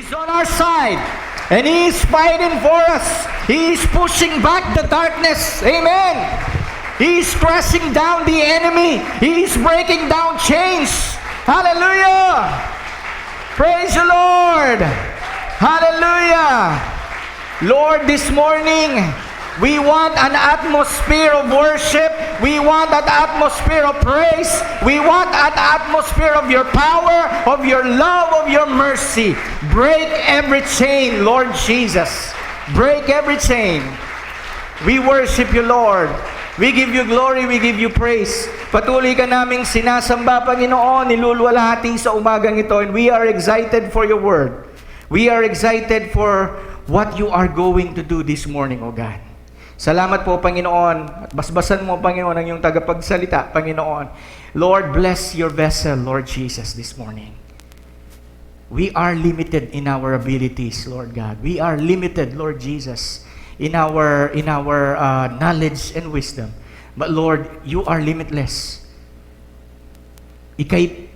He's on our side. And He is fighting for us. He is pushing back the darkness. Amen. He is pressing down the enemy. He is breaking down chains. Hallelujah. Praise the Lord. Hallelujah. Lord, this morning, we want an atmosphere of worship. We want an atmosphere of praise. We want an atmosphere of your power, of your love, of your mercy. Break every chain, Lord Jesus. Break every chain. We worship you, Lord. We give you glory, we give you praise. Patuloy ka naming sinasamba, Panginoon, niluluwalhati sa umagang ito. And we are excited for your word. We are excited for what you are going to do this morning, O God. Salamat po, Panginoon. At basbasan mo, Panginoon, ang iyong tagapagsalita, Panginoon. Lord, bless your vessel, Lord Jesus, this morning. We are limited in our abilities, Lord God. We are limited, Lord Jesus, in our knowledge and wisdom. But Lord, you are limitless. Ika'y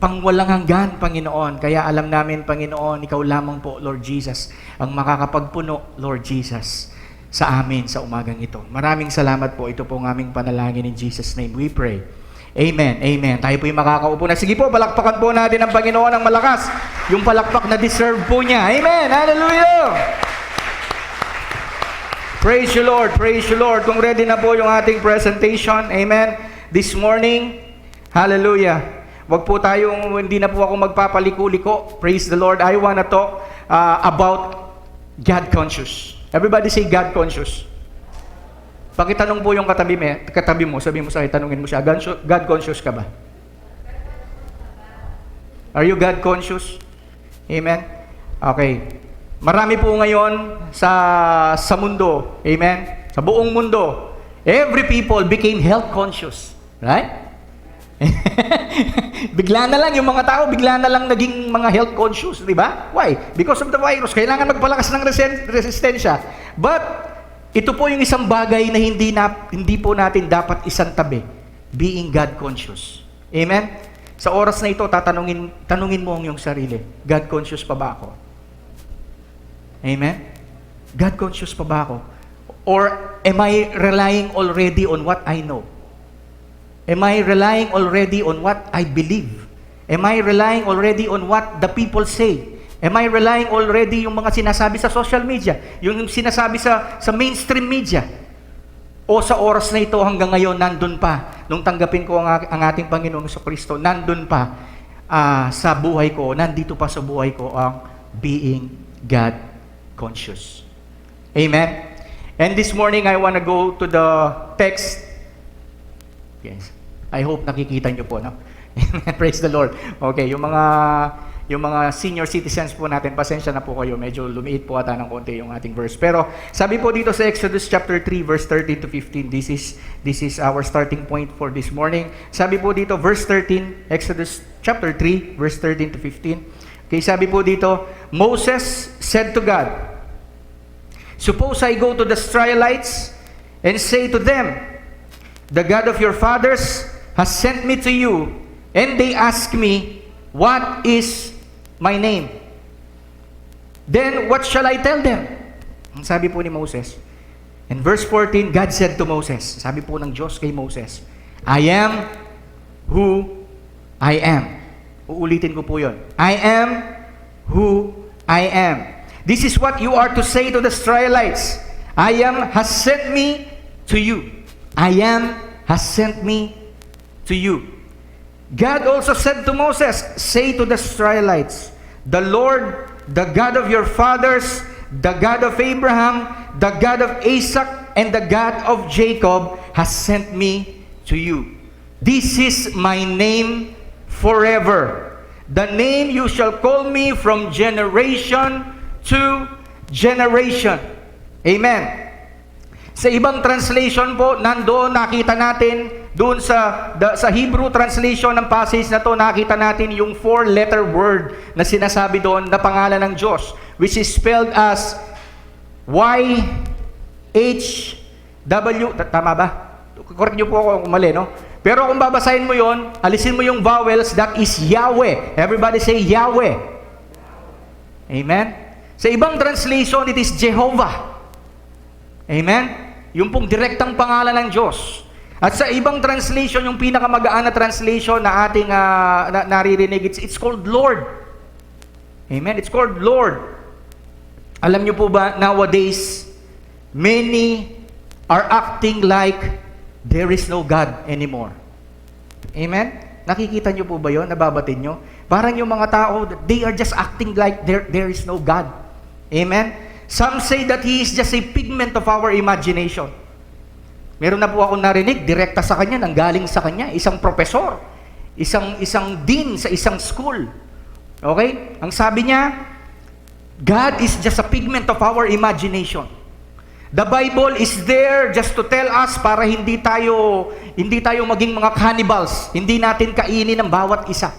pangwalang hanggan, Panginoon. Kaya alam namin, Panginoon, ikaw lamang po, Lord Jesus, ang makakapagpuno, Lord Jesus, sa amin sa umagang ito. Maraming salamat po. Ito po ang aming panalangin, in Jesus' name we pray. Amen. Amen. Tayo po yung makakaupo na. Sige po, palakpakan po natin ang Panginoon ng malakas. Yung palakpak na deserve po niya. Amen. Hallelujah. Praise you, Lord. Praise you, Lord. Kung ready na po yung ating presentation. Amen. This morning, hallelujah. Wag po tayong, hindi na po ako magpapaliko-liko. Praise the Lord. I wanna talk about God conscious. Everybody say God conscious. Pakitanong po yung katabi mo, sabi mo sa akin, tanungin mo siya, God conscious ka ba? Are you God conscious? Amen? Okay. Marami po ngayon sa mundo, amen? Sa buong mundo, every people became health conscious. Right? Bigla na lang yung mga tao, bigla na lang naging mga health conscious, di ba? Why? Because of the virus. Kailangan magpalakas ng resistensya. But ito po yung isang bagay na hindi po natin dapat isang tabi. Being God conscious. Amen? Sa oras na ito, tanungin mo ang iyong sarili. God conscious pa ba ako? Amen? God conscious pa ba ako? Or am I relying already on what I know? Am I relying already on what I believe? Am I relying already on what the people say? Am I relying already yung mga sinasabi sa social media? Yung sinasabi sa mainstream media? O sa oras na ito hanggang ngayon, nandun pa, nung tanggapin ko ang ating Panginoong Kristo, nandun pa sa buhay ko, nandito pa sa buhay ko ang being God conscious. Amen? And this morning, I want to go to the text. Yes. I hope nakikita nyo po, no? Praise the Lord. Okay, yung mga senior citizens po natin, pasensya na po kayo, medyo lumiit po ata ng konti yung ating verse. Pero sabi po dito sa Exodus chapter 3 verse 13 to 15, this is our starting point for this morning. Sabi po dito verse 13, Exodus chapter 3 verse 13 to 15. Okay, sabi po dito, Moses said to God, "Suppose I go to the Israelites and say to them, the God of your fathers has sent me to you, and they ask me, what is my name? Then what shall I tell them?" Ang sabi po ni Moses. In verse 14, God said to Moses, sabi po ng Diyos kay Moses, "I am who I am." Uulitin ko po yun. I am who I am. This is what you are to say to the Israelites. I am has sent me to you. I am has sent me to you. God also said to Moses, "Say to the Israelites, the Lord, the God of your fathers, the God of Abraham, the God of Isaac, and the God of Jacob has sent me to you. This is my name forever, the name you shall call me from generation to generation." Amen. Sa ibang translation po, nandoon nakita natin, doon sa Hebrew translation ng passage na to, nakita natin yung 4-letter word na sinasabi doon na pangalan ng Diyos, which is spelled as Y-H-W. Tama ba? Correct nyo po ako kung mali, no? Pero kung babasahin mo yon, alisin mo yung vowels, that is Yahweh. Everybody say Yahweh. Amen? Sa ibang translation, it is Jehovah. Amen? Yung pong direktang pangalan ng Diyos. At sa ibang translation, yung pinakamagaan na translation na ating naririnig, it's called Lord. Amen? It's called Lord. Alam niyo po ba, nowadays, many are acting like there is no God anymore. Amen? Nakikita niyo po ba yun? Nababatin niyo? Parang yung mga tao, they are just acting like there is no God. Amen? Some say that He is just a figment of our imagination. Meron na po akong narinig, direkta sa kanya, nanggaling sa kanya, isang profesor, isang dean sa isang school. Okay? Ang sabi niya, God is just a figment of our imagination. The Bible is there just to tell us para hindi tayo maging mga cannibals. Hindi natin kainin ang bawat isa.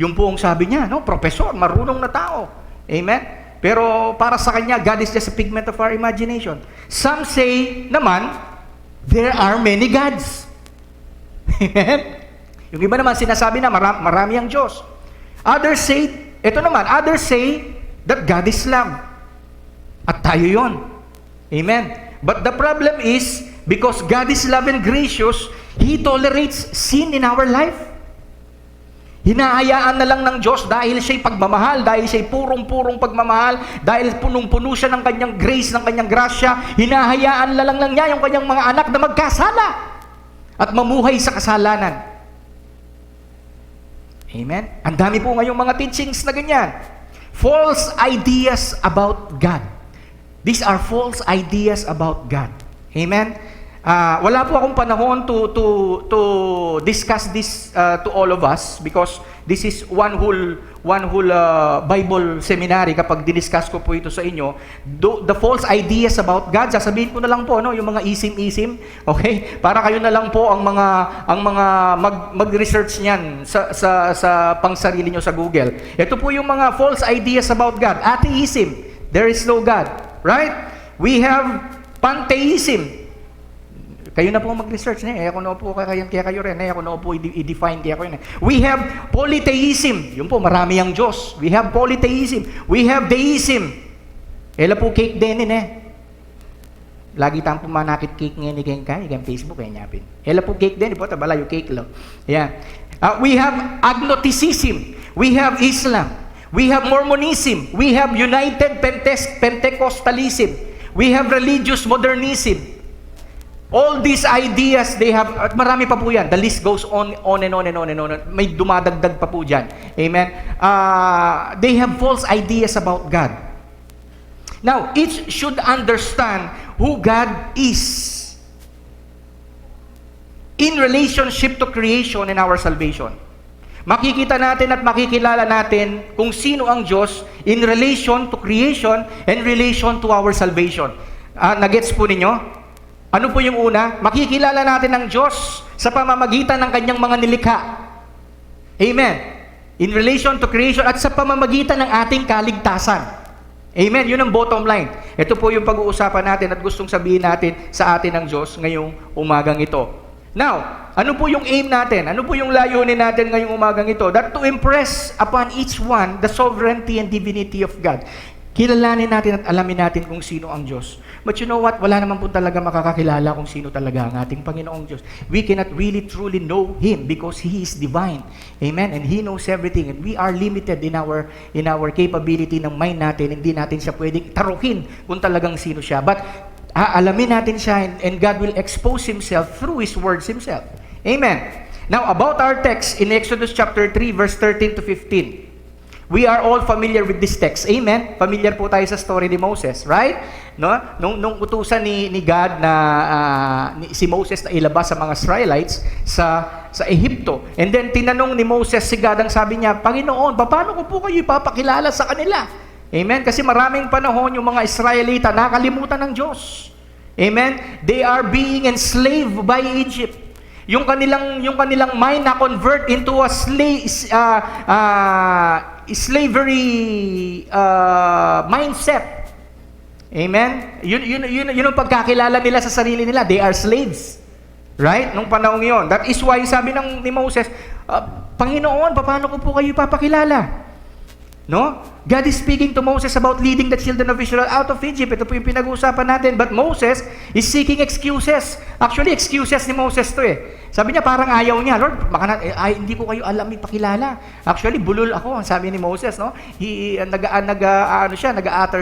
Yung po ang sabi niya, no? Profesor, marunong na tao. Amen? Pero para sa kanya, God is just a figment of our imagination. Some say naman, there are many gods. Amen? Yung iba naman sinasabi na marami ang Diyos. Others say that God is love. At tayo yon. Amen. But the problem is, because God is love and gracious, He tolerates sin in our life. Hinahayaan na lang ng Diyos dahil siya'y pagmamahal, dahil siya'y purong-purong pagmamahal, dahil punong-puno siya ng kanyang grace, ng kanyang grasya, hinahayaan na lang niya yung kanyang mga anak na magkasala at mamuhay sa kasalanan. Amen? Ang dami po ngayong mga teachings na ganyan. False ideas about God. These are false ideas about God. Amen? Wala po akong panahon to discuss this to all of us because this is one whole Bible seminary. Kapag diniscuss ko po ito sa inyo, the false ideas about God, sasabihin ko na lang po, no, yung mga isim-isim, okay? Para kayo na lang po ang mga mag-research niyan sa pangsarili nyo sa Google. Ito po yung mga false ideas about God. Atheism, there is no God, right? We have pantheism. Kayo na po mag-research na ako na po kaya kayo rin, ako na po i-define kaya kayo na. We have polytheism. Yun po, marami ang Diyos. We have polytheism. We have deism. Ela po cake din Lagi tayong pumanakit cake ngayon ni Kengkay, Facebook kaya nyapin. Ela po cake din, po tabala yung cake lang. Yeah. We have agnosticism. We have Islam. We have Mormonism. We have United Pentecostalism. We have religious modernism. All these ideas, they have, at marami pa po yan. The list goes on and on and on and on. May dumadagdag pa po dyan. Amen? They have false ideas about God. Now, each should understand who God is in relationship to creation and our salvation. Makikita natin at makikilala natin kung sino ang Diyos in relation to creation and relation to our salvation. Nagets po ninyo? Ano po yung una? Makikilala natin ang Diyos sa pamamagitan ng kanyang mga nilikha. Amen. In relation to creation at sa pamamagitan ng ating kaligtasan. Amen. Yun ang bottom line. Ito po yung pag-uusapan natin at gustong sabihin natin sa atin ng Diyos ngayong umagang ito. Now, ano po yung aim natin? Ano po yung layunin natin ngayong umagang ito? That to impress upon each one the sovereignty and divinity of God. Kilalanin natin at alamin natin kung sino ang Diyos. But you know what? Wala naman po talaga makakakilala kung sino talaga ang ating Panginoong Diyos. We cannot really truly know Him because He is divine. Amen? And He knows everything. And we are limited in our capability ng mind natin. Hindi natin siya pwedeng taruhin kung talagang sino siya. But alamin natin siya and God will expose Himself through His words Himself. Amen? Now, about our text in Exodus chapter 3, verse 13 to 15. We are all familiar with this text. Amen? Familiar po tayo sa story ni Moses, right? No? Nung utusan ni God na si Moses na ilabas sa mga Israelites sa Ehipto. And then tinanong ni Moses si God, ang sabi niya, Panginoon, paano ko po kayo ipapakilala sa kanila? Amen? Kasi maraming panahon yung mga Israelita nakalimutan ng Diyos. Amen? They are being enslaved by Egypt. Yung kanilang mind na convert into a slavery mindset. Amen? Yun ang pagkakilala nila sa sarili nila. They are slaves. Right? Nung panahon yun. That is why sabi ni Moses, Panginoon, paano ko po kayo ipapakilala? No? God is speaking to Moses about leading the children of Israel out of Egypt. Ito po yung pinag-uusapan natin. But Moses is seeking excuses. Actually, excuses ni Moses to eh. Sabi niya, parang ayaw niya. Lord, hindi ko kayo alam, ipakilala. Actually, bulol ako, ang sabi ni Moses. No? Nag-a-utter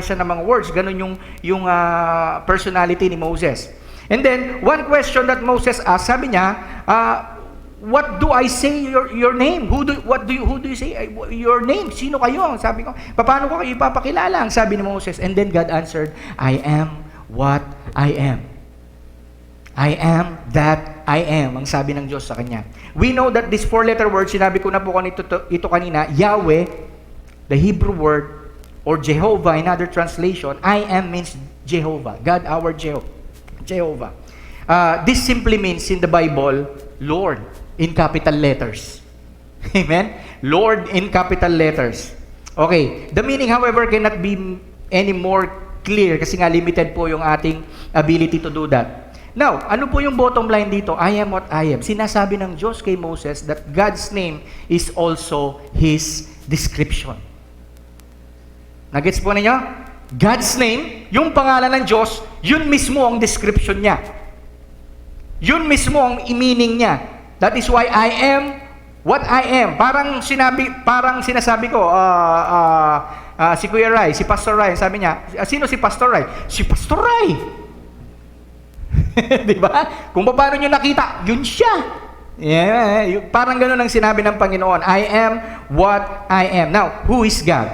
siya ng mga words. Ganun yung personality ni Moses. And then, one question that Moses asked, sabi niya, what do I say your name? Who do you say your name? Sino kayo? Sabi ko, paano ko kayo ipapakilala? Ang sabi ni Moses. And then God answered, I am what I am. I am that I am. Ang sabi ng Diyos sa kanya. We know that this 4-letter word, sinabi ko na po ito kanina, Yahweh, the Hebrew word, or Jehovah in other translation, I am means Jehovah. God our Jehovah. This simply means in the Bible, Lord, in capital letters. Amen? Lord in capital letters. Okay. The meaning, however, cannot be any more clear kasi nga limited po yung ating ability to do that. Now, ano po yung bottom line dito? I am what I am. Sinasabi ng Diyos kay Moses that God's name is also His description. Nagets po ninyo? God's name, yung pangalan ng Diyos, yun mismo ang description niya. Yun mismo ang meaning niya. That is why I am what I am. Parang sinasabi ko, si Kuya Rai, si Pastor Rai, sabi niya, sino si Pastor Rai? Si Pastor Rai. Di ba? Kung paano niyo nakita, yun siya. Yeah, parang ganun ang sinabi ng Panginoon. I am what I am. Now, who is God?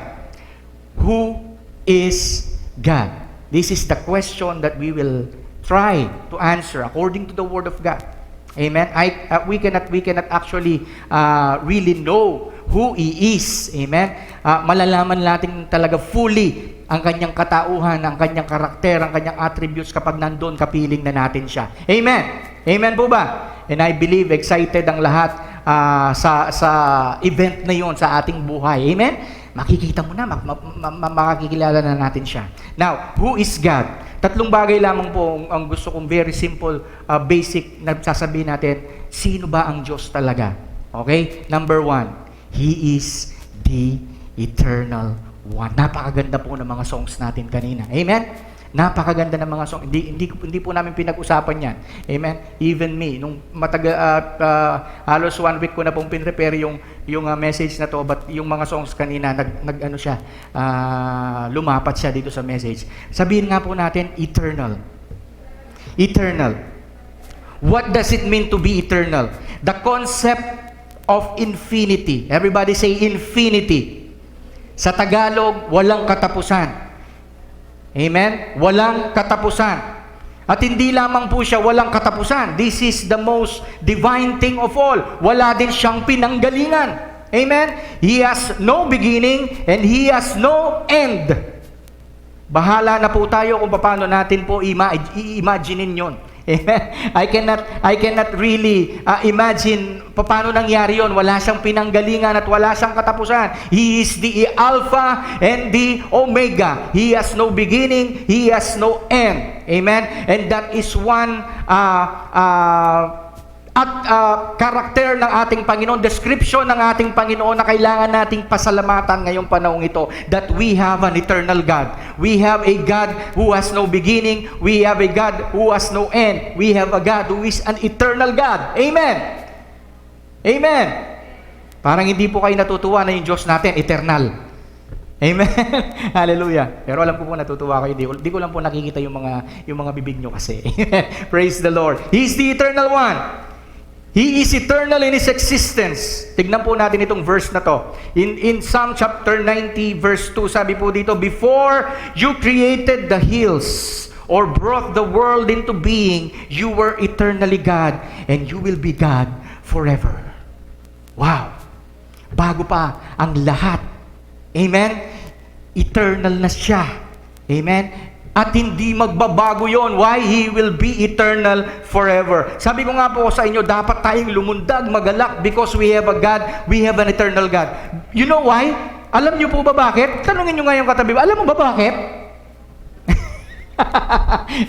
Who is God? This is the question that we will try to answer according to the Word of God. Amen. We cannot actually really know who He is. Amen. Malalaman natin talaga fully ang kanyang katauhan, ang kanyang karakter, ang kanyang attributes kapag nandoon kapiling na natin siya. Amen. Amen po ba? And I believe excited ang lahat sa event na yon sa ating buhay. Amen. Makikita mo na, makikilala na natin siya. Now, who is God? Tatlong bagay lamang po ang gusto kong very simple, basic na sasabihin natin, sino ba ang Diyos talaga? Okay? Number 1, He is the eternal one. Napakaganda po ng mga songs natin kanina. Amen? Napakaganda ng mga songs. Hindi po namin pinag-usapan yan. Amen? Even me, nung halos 1 week ko na pong pinrepare yung message na to, but yung mga songs kanina, lumapat siya dito sa message. Sabihin nga po natin, eternal. Eternal. What does it mean to be eternal? The concept of infinity. Everybody say infinity. Sa Tagalog, walang katapusan. Amen? Walang katapusan. At hindi lamang po siya walang katapusan. This is the most divine thing of all. Wala din siyang pinanggalingan. Amen? He has no beginning and He has no end. Bahala na po tayo kung paano natin po i-imaginein yun. Amen? I cannot really imagine paano nangyari yon. Wala siyang pinanggalingan at wala siyang katapusan. He is the Alpha and the Omega. He has no beginning, He has no end. Amen? And that is one karakter ng ating Panginoon, description ng ating Panginoon na kailangan nating pasalamatan ngayong panahong ito, that we have an eternal God. We have a God who has no beginning. We have a God who has no end. We have a God who is an eternal God. Amen. Amen. Parang hindi po kayo natutuwa na yung Diyos natin, eternal. Amen. Hallelujah. Pero alam ko po natutuwa kayo. Di ko lang po nakikita yung mga bibig nyo kasi. Praise the Lord. He's the eternal one. He is eternal in His existence. Tignan po natin itong verse na to. In Psalm chapter 90 verse 2, sabi po dito, before you created the hills or brought the world into being, you were eternally God and you will be God forever. Wow! Bago pa ang lahat. Amen? Eternal na siya. Amen? At hindi magbabago yon. Why? He will be eternal forever. Sabi ko nga po sa inyo, dapat tayong lumundag, magalak, because we have a God, we have an eternal God. You know why? Alam niyo po ba bakit? Tanungin niyo nga yung katabi. Alam mo ba bakit?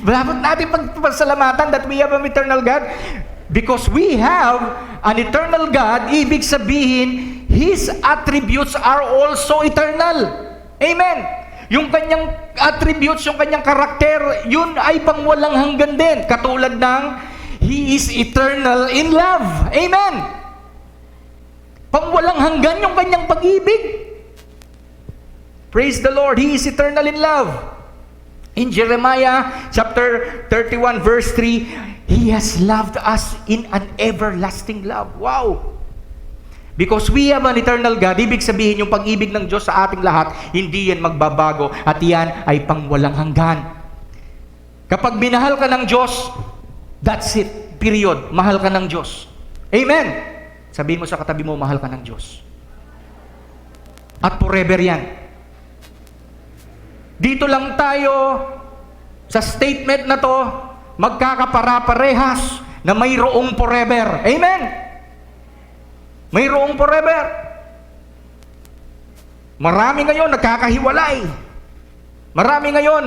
Dapat natin pagpasalamatan that we have an eternal God. Because we have an eternal God, ibig sabihin, His attributes are also eternal. Amen. Yung kanyang attributes, yung kanyang karakter, yun ay pangwalang hanggan din. Katulad ng He is eternal in love. Amen. Pangwalang hanggan yung kanyang pag-ibig. Praise the Lord. He is eternal in love. In Jeremiah chapter 31 verse 3, He has loved us in an everlasting love. Wow! Because we have an eternal God, ibig sabihin yung pag-ibig ng Diyos sa ating lahat, hindi yan magbabago at yan ay pangwalang hanggan. Kapag minahal ka ng Diyos, that's it. Period. Mahal ka ng Diyos. Amen. Sabihin mo sa katabi mo, mahal ka ng Diyos. At forever yan. Dito lang tayo sa statement na to, magkakapara-parehas na mayroong forever. Amen. Mayroong forever. Marami ngayon nagkakahiwalay. Marami ngayon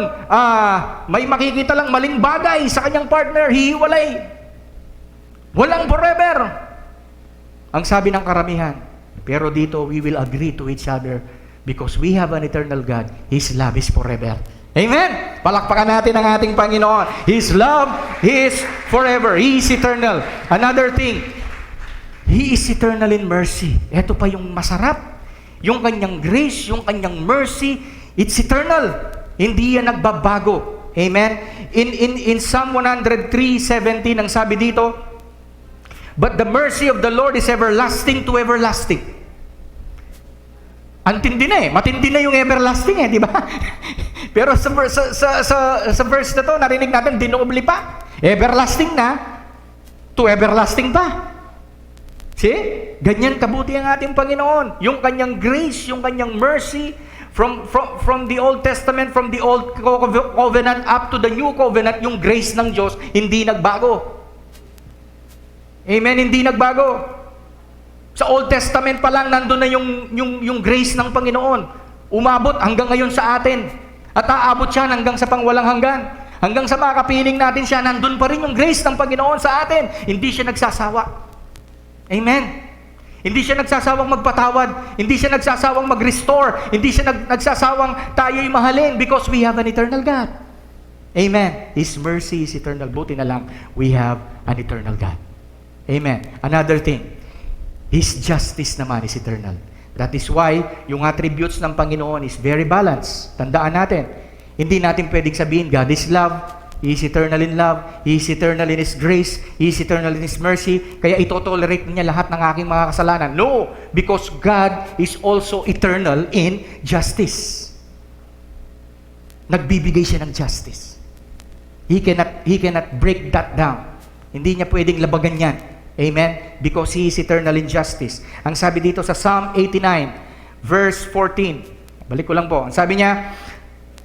may makikita lang maling bagay sa kanyang partner, hihiwalay. Walang forever. Ang sabi ng karamihan. Pero dito, we will agree to each other because we have an eternal God. His love is forever. Amen? Palakpakan natin ang ating Panginoon. His love is forever. He is eternal. Another thing, He is eternal in mercy. Ito pa yung masarap. Yung kanyang grace, yung kanyang mercy, it's eternal. Hindi yan nagbabago. Amen? In Psalm 103:17, ang sabi dito, but the mercy of the Lord is everlasting to everlasting. Antindi na eh. Matindi na yung everlasting eh, di ba? Pero sa verse na to, narinig natin, dinobli pa. Everlasting na to everlasting pa. See? Ganyan kabuti ang ating Panginoon. Yung kanyang grace, yung kanyang mercy, from the Old Testament, from the Old Covenant up to the New Covenant, yung grace ng Diyos, hindi nagbago. Amen? Hindi nagbago. Sa Old Testament pa lang, nandun na yung grace ng Panginoon. Umabot hanggang ngayon sa atin. At aabot siya hanggang sa pangwalang hanggan. Hanggang sa makapiling natin siya, nandun pa rin yung grace ng Panginoon sa atin. Hindi siya nagsasawa. Amen. Hindi siya nagsasawang magpatawad. Hindi siya nagsasawang mag-restore. Hindi siya nagsasawang tayo'y mahalin because we have an eternal God. Amen. His mercy is eternal. Buti na lang, we have an eternal God. Amen. Another thing, His justice naman is eternal. That is why yung attributes ng Panginoon is very balanced. Tandaan natin, hindi natin pwedeng sabihin, God is love, He is eternal in love, He is eternal in His grace, He is eternal in His mercy, kaya ito-tolerate niya lahat ng aking mga kasalanan. No, because God is also eternal in justice. Nagbibigay siya ng justice. He cannot break that down. Hindi niya pwedeng labagan yan. Amen? Because He is eternal in justice. Ang sabi dito sa Psalm 89, verse 14. Balik ko lang po. Ang sabi niya,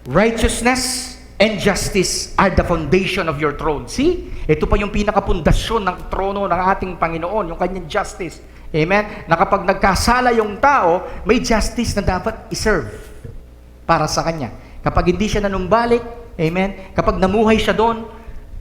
righteousness and justice are the foundation of your throne. See? Ito pa yung pinakapundasyon ng trono ng ating Panginoon, yung kanyang justice. Amen? Na kapag nagkasala yung tao, may justice na dapat iserve para sa kanya. Kapag hindi siya nanumbalik, amen? Kapag namuhay siya doon,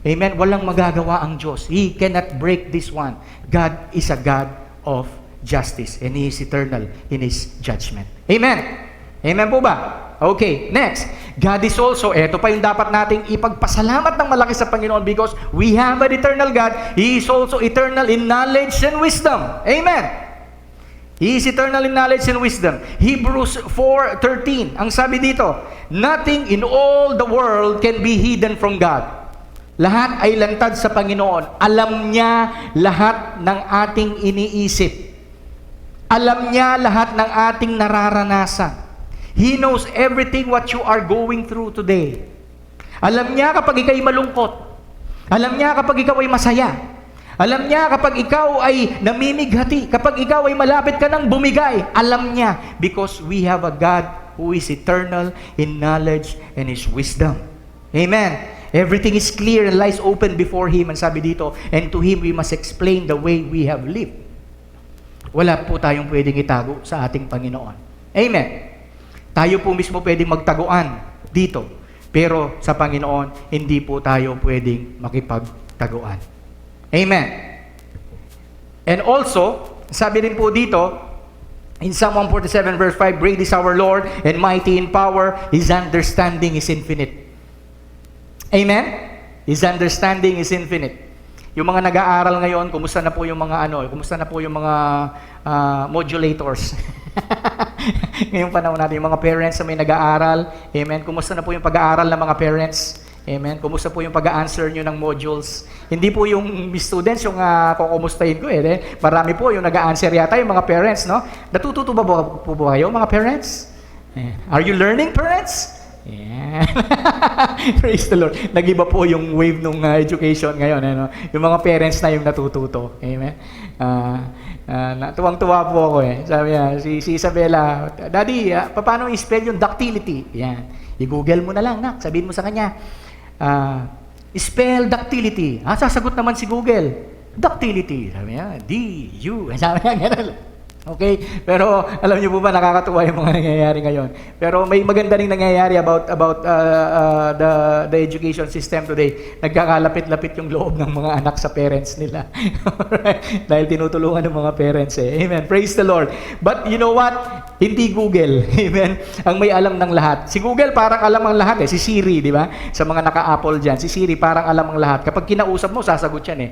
amen? Walang magagawa ang Diyos. He cannot break this one. God is a God of justice and He is eternal in His judgment. Amen? Amen po ba? Okay, next. God is also, eto pa yung dapat nating ipagpasalamat ng malaki sa Panginoon because we have an eternal God. He is also eternal in knowledge and wisdom. Amen. He is eternal in knowledge and wisdom. Hebrews 4:13. Ang sabi dito, nothing in all the world can be hidden from God. Lahat ay lantad sa Panginoon. Alam niya lahat ng ating iniisip. Alam niya lahat ng ating nararanasan. He knows everything what you are going through today. Alam niya kapag ikaw ay malungkot. Alam niya kapag ikaw ay masaya. Alam niya kapag ikaw ay namimighati. Kapag ikaw ay malapit ka ng bumigay. Alam niya because we have a God who is eternal in knowledge and His wisdom. Amen. Everything is clear and lies open before Him. Ang sabi dito, and to Him we must explain the way we have lived. Wala po tayong pwedeng itago sa ating Panginoon. Amen. Tayo po mismo pwedeng magtaguan dito. Pero sa Panginoon, hindi po tayo pwedeng makipagtaguan. Amen. And also, sabi rin po dito, In Psalm 147 verse 5, great is our Lord and mighty in power. His understanding is infinite. Amen? His understanding is infinite. Yung mga nag-aaral ngayon, kumusta na po yung mga kumusta na po yung mga modulators? Ngayong panahon natin, yung mga parents na may nag-aaral, amen, kumusta na po yung pag-aaral ng mga parents? Amen. Kumusta po yung pag-a-answer nyo ng modules? Hindi po yung students yung kukumustahin ko eh. Marami po yung nag-a-answer yata yung mga parents, no? Natututo ba po kayo, mga parents? Are you learning, parents? Yeah. Praise the Lord. Nag-iba po yung wave ng education ngayon. Ano? Yung mga parents na yung natututo. Amen. Tuwang-tuwa po ako eh. Sabi niya, si Isabella, Daddy, paano i-spell yung ductility? Yan. I-google mo na lang, nak. Sabihin mo sa kanya, spell ductility. Sasagot naman si Google. Ductility. Sabi niya, D-U. Sabi niya, gano'n. Okay? Pero alam niyo po ba, nakakatuwa yung mga nangyayari ngayon. Pero may maganda ring nangyayari about the education system today. Nagkakalapit-lapit yung loob ng mga anak sa parents nila. Dahil tinutulungan ng mga parents eh. Amen. Praise the Lord. But you know what? Hindi Google. Amen. Ang may alam ng lahat. Si Google parang alam ang lahat eh. Si Siri, di ba? Sa mga naka-Apple dyan. Si Siri parang alam ang lahat. Kapag kinausap mo, sasagot yan eh.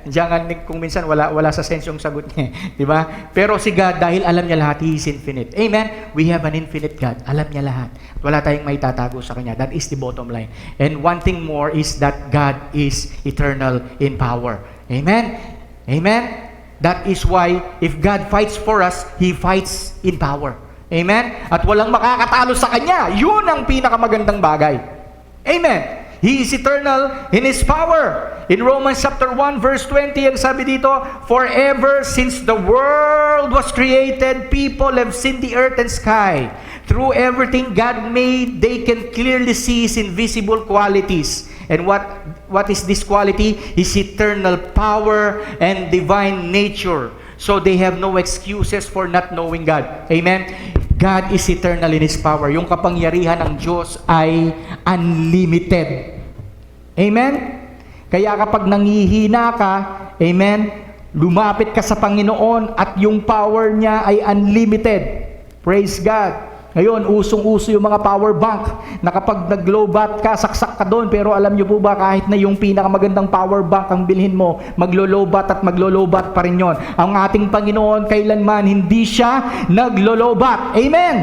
Diyan kung minsan wala sa sense yung sagot niya. Di ba? Pero si God, dahil alam niya lahat, He is infinite. Amen? We have an infinite God. Alam niya lahat. At wala tayong may tatago sa Kanya. That is the bottom line. And one thing more is that God is eternal in power. Amen? Amen? That is why, if God fights for us, He fights in power. Amen? At walang makakatalo sa Kanya. Yun ang pinakamagandang bagay. Amen? He is eternal in His power. In Romans chapter 1 verse 20, ang sabi dito, forever since the world was created, people have seen the earth and sky. Through everything God made, they can clearly see His invisible qualities. And what is this quality? His eternal power and divine nature. So they have no excuses for not knowing God. Amen? God is eternal in His power. Yung kapangyarihan ng Diyos ay unlimited. Amen? Kaya kapag nangihina ka, amen, lumapit ka sa Panginoon at yung power niya ay unlimited. Praise God. Ngayon, usong-uso yung mga power bank na kapag nag-low-bat ka, saksak ka doon. Pero alam nyo po ba, kahit na yung pinakamagandang power bank ang bilhin mo, maglo-low-bat at maglo-low-bat pa rin yun. Ang ating Panginoon, kailanman hindi siya naglo-low-bat. Amen!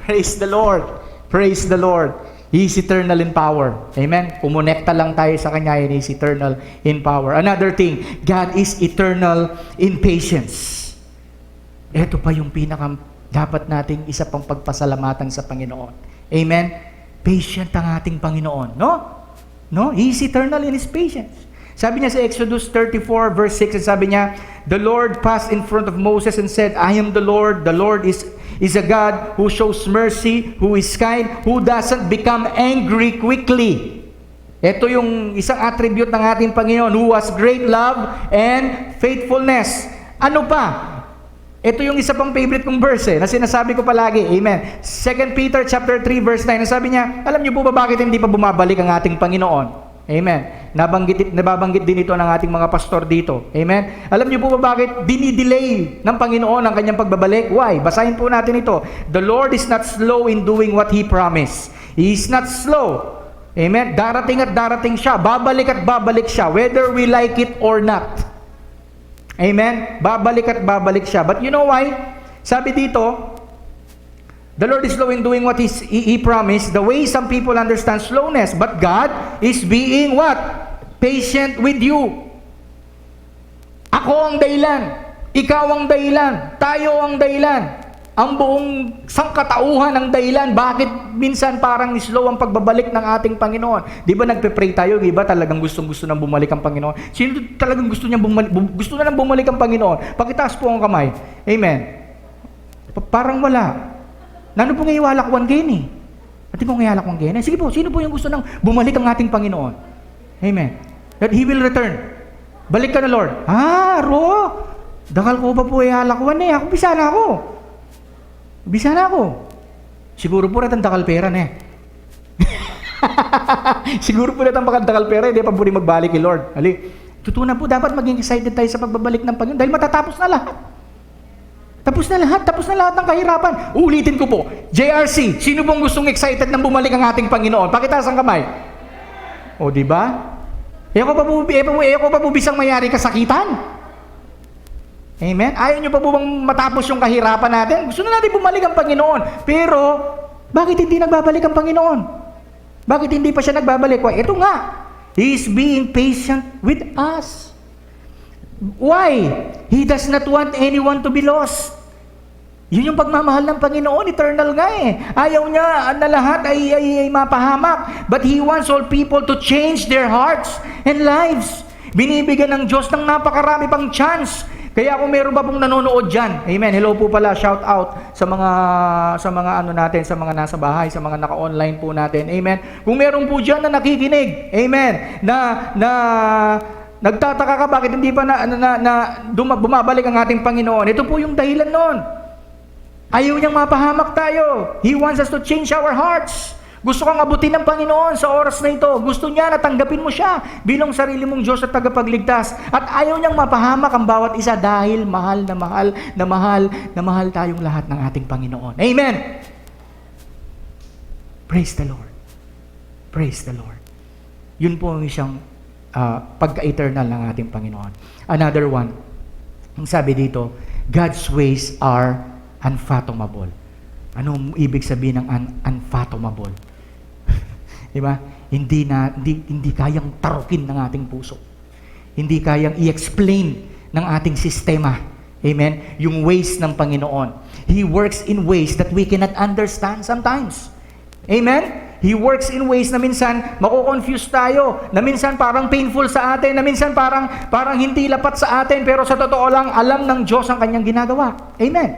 Praise the Lord! Praise the Lord! He is eternal in power. Amen? Kumonekta lang tayo sa Kanya, and He is eternal in power. Another thing, God is eternal in patience. Ito pa yung dapat nating isa pang pagpasalamatan sa Panginoon. Amen? Patient ang ating Panginoon. No? He is eternal in His patience. Sabi niya sa Exodus 34 verse 6, sabi niya, the Lord passed in front of Moses and said, I am the Lord is a God who shows mercy, who is kind, who doesn't become angry quickly. Ito yung isang attribute ng ating Panginoon, who has great love and faithfulness. Ano pa? Ito yung isa pang favorite kong verse na sinasabi ko palagi. Amen. 2 Peter chapter 3 verse 9. Sabi niya, alam niyo po ba bakit hindi pa bumabalik ang ating Panginoon? Amen. Nababanggit din ito ng ating mga pastor dito. Amen. Alam niyo po ba bakit dinidelay ng Panginoon ang kanyang pagbabalik? Why? Basahin po natin ito. The Lord is not slow in doing what He promised. He is not slow. Amen. Darating at darating siya. Babalik at babalik siya. Whether we like it or not. Amen? Babalik at babalik siya. But you know why? Sabi dito, the Lord is slow in doing what He promised. The way some people understand slowness. But God is being what? Patient with you. Ako ang dahilan. Ikaw ang dahilan. Tayo ang dahilan. Ang buong sangkatauhan ng dahilan. Bakit minsan parang slow ang pagbabalik ng ating Panginoon? Di ba nagpe-pray tayo? Di ba talagang gustong-gusto nang bumalik ang Panginoon? Sino talagang gusto na nang bumalik ang Panginoon? Pakitaas po ang kamay. Amen. Parang wala. Nano po ngayon walakwan gini? At po ngayon walakwan gini? Sige po, sino po yung gusto nang bumalik ang ating Panginoon? Amen. That He will return. Balik ka na, Lord. Ro! Dakal ko pa po halakwan eh. Ako bisa na ako. Bisa na ako. Siguro po natin takal pera na eh. Siguro po natin takal pera, hindi pa po rin magbalik kay Lord. Totoo na po, dapat maging excited tayo sa pagbabalik ng Panginoon dahil matatapos na lahat. Tapos na lahat ng kahirapan. Ulitin ko po, JRC, sino bang gustong excited nang bumalik ang ating Panginoon? Pakitaas ang kamay. O, di ba? Ayaw ko pa po bisang mayari kasakitan. Amen? Ayaw nyo pa po bang matapos yung kahirapan natin? Gusto na natin bumalik ang Panginoon. Pero, bakit hindi nagbabalik ang Panginoon? Bakit hindi pa siya nagbabalik? Why? Ito nga, He is being patient with us. Why? He does not want anyone to be lost. Yun yung pagmamahal ng Panginoon, eternal nga eh. Ayaw niya na lahat ay mapahamak. But He wants all people to change their hearts and lives. Binibigyan ng Diyos ng napakarami pang chance. Kaya kung meron ba pong nanonood dyan, amen, hello po pala, shout out sa mga ano natin, sa mga nasa bahay, sa mga naka-online po natin, amen. Kung meron po dyan na nakikinig, amen, na nagtataka ka bakit hindi pa bumabalik ang ating Panginoon, ito po yung dahilan nun. Ayaw niyang mapahamak tayo. He wants us to change our hearts. Gusto kang abutin ng Panginoon sa oras na ito. Gusto niya na tanggapin mo siya bilang sarili mong Diyos at tagapagligtas. At ayaw niyang mapahamak ang bawat isa dahil mahal na mahal tayong lahat ng ating Panginoon. Amen! Praise the Lord. Praise the Lord. Yun po ang isang pagka-eternal ng ating Panginoon. Another one, ang sabi dito, God's ways are unfathomable. Ano ibig sabihin ng unfathomable? Diba? Hindi kayang tarukin ng ating puso. Hindi kayang i-explain ng ating sistema. Amen? Yung ways ng Panginoon. He works in ways that we cannot understand sometimes. Amen? He works in ways na minsan mako-confuse tayo, na minsan parang painful sa atin, na minsan parang hindi lapat sa atin, pero sa totoo lang, alam ng Diyos ang kanyang ginagawa. Amen?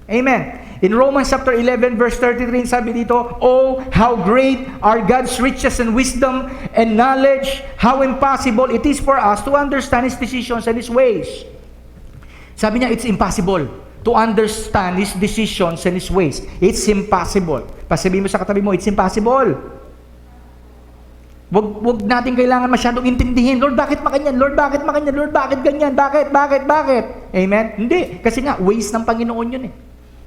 Amen. In Romans chapter 11 verse 33, sabi dito, "Oh, how great are God's riches and wisdom and knowledge, how impossible it is for us to understand His decisions and His ways." Sabi niya, it's impossible to understand His decisions and His ways. It's impossible. Pasabihin mo sa katabi mo, it's impossible. Wag natin kailangan masyadong intindihin, Lord, bakit makanyan? Lord, bakit makanyan? Lord, bakit ganyan? Bakit? Amen? Hindi. Kasi nga, ways ng Panginoon yun eh.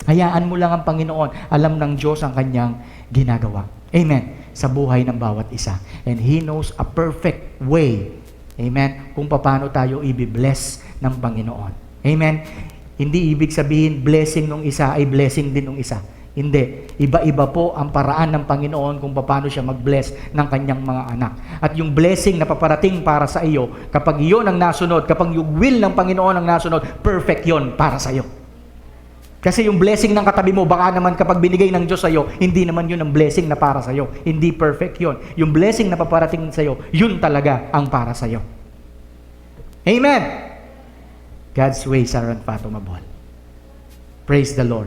Hayaan mo lang ang Panginoon. Alam ng Diyos ang kanyang ginagawa. Amen. Sa buhay ng bawat isa. And He knows a perfect way. Amen. Kung paano tayo i-bless ng Panginoon. Amen. Hindi ibig sabihin blessing ng isa ay blessing din ng isa. Hindi. Iba-iba po ang paraan ng Panginoon kung paano siya mag-bless ng kanyang mga anak. At yung blessing na paparating para sa iyo, kapag iyon ang nasunod, kapag yung will ng Panginoon ang nasunod, perfect yon para sa iyo. Kasi yung blessing ng katabi mo, baka naman kapag binigay ng Diyos sa'yo, hindi naman yun ang blessing na para sa'yo. Hindi perfect yun. Yung blessing na paparating sa'yo, yun talaga ang para sa'yo. Amen! God's ways are unfathomable. Praise the Lord.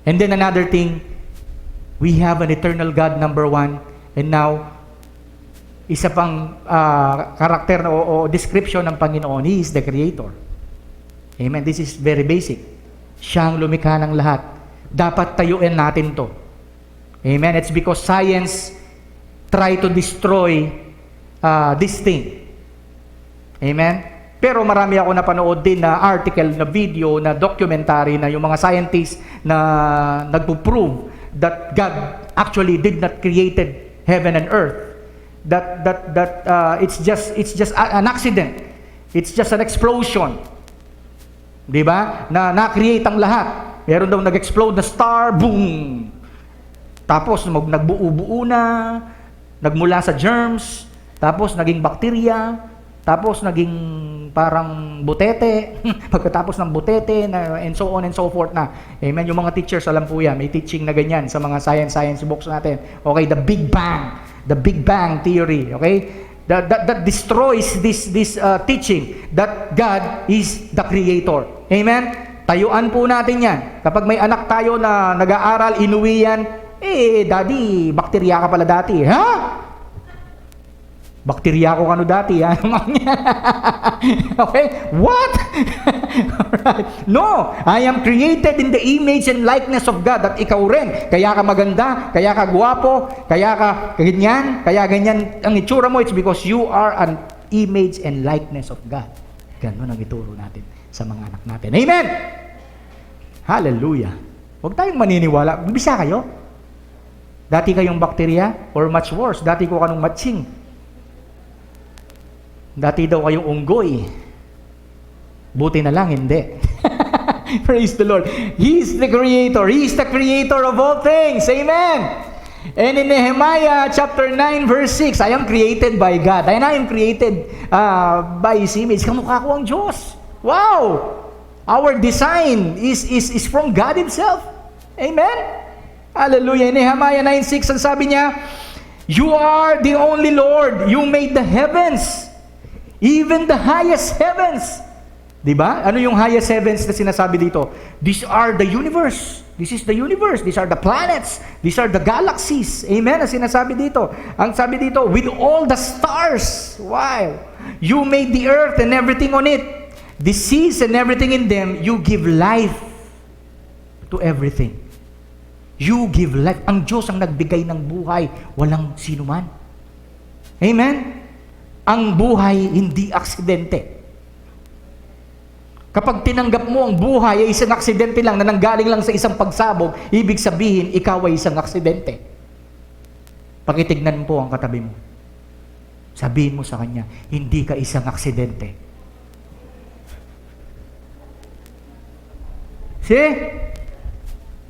And then another thing, we have an eternal God, number one, and now, isa pang karakter o description ng Panginoon, He is the Creator. Amen? This is very basic. Siya ang lumikha ng lahat. Dapat tayuin natin to. Amen? It's because science try to destroy this thing. Amen? Pero marami ako napanood din na article, na video, na documentary na yung mga scientists na nagpo-prove that God actually did not created heaven and earth. That it's just an accident. It's just an explosion. Di ba? Na-create ang lahat. Meron daw nag-explode na star, boom! Tapos nagbuo-buo na, nagmula sa germs, tapos naging bacteria, tapos naging parang butete, pagkatapos ng butete, and so on and so forth na. Amen? Yung mga teachers, alam po yan, may teaching na ganyan sa mga science books natin. Okay, the Big Bang theory, okay? That destroys this teaching that God is the Creator. Amen? Tayuan po natin yan. Kapag may anak tayo na nag-aaral, inuwi yan, daddy, bakterya ka pala dati. Ha? Bakterya ko kano dati, ha? Okay? What? Alright. No! I am created in the image and likeness of God, at ikaw rin. Kaya ka maganda, kaya ka gwapo, kaya ka ganyan ang itsura mo, it's because you are an image and likeness of God. Ganun ang ituro natin sa mga anak natin. Amen! Hallelujah. Huwag tayong maniniwala. Bisa kayo? Dati kayong bakterya? Or much worse, dati ko kanong matching. Dati daw kayong unggoy. Buti na lang, hindi. Praise the Lord. He is the Creator. He is the Creator of all things. Amen. And in Nehemiah chapter 9 verse 6, I am created by God. And I am created by His image. Kamukha ko ang Diyos. Wow! Our design is from God Himself. Amen? Hallelujah. In Nehemiah 9:6, ang sabi niya, You are the only Lord. You made the heavens. Even the highest heavens. Diba? Ano yung highest heavens na sinasabi dito? These are the universe. This is the universe. These are the planets. These are the galaxies. Amen? Ang sinasabi dito. Ang sabi dito, with all the stars. Wow. You made the earth and everything on it. The seas and everything in them. You give life to everything. You give life. Ang Diyos ang nagbigay ng buhay. Walang sino man. Amen? Ang buhay hindi aksidente. Kapag tinanggap mo ang buhay ay isang aksidente lang na nanggaling lang sa isang pagsabog, ibig sabihin, ikaw ay isang aksidente. Pakitignan po ang katabi mo. Sabihin mo sa kanya, hindi ka isang aksidente. See?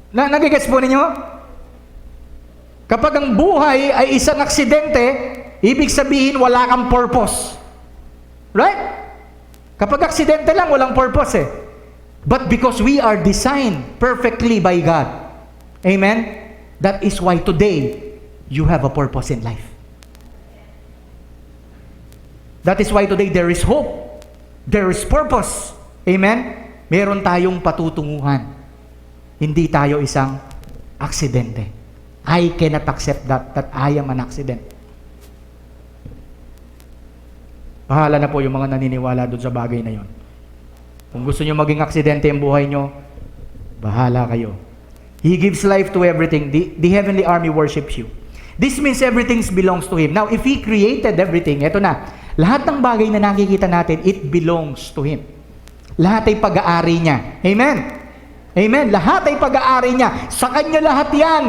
Nagigets po ninyo? Kapag ang buhay ay isang aksidente, ibig sabihin, wala kang purpose. Right? Kapag aksidente lang, walang purpose eh. But because we are designed perfectly by God. Amen? That is why today, you have a purpose in life. That is why today there is hope. There is purpose. Amen? Meron tayong patutunguhan. Hindi tayo isang aksidente. I cannot accept that I am an accident. Bahala na po yung mga naniniwala doon sa bagay na yon. Kung gusto nyo maging aksidente ang buhay nyo, bahala kayo. He gives life to everything. The heavenly army worships you. This means everything belongs to Him. Now, if He created everything, eto na, lahat ng bagay na nakikita natin, it belongs to Him. Lahat ay pag-aari niya. Amen? Amen? Lahat ay pag-aari niya. Sa Kanya lahat yan.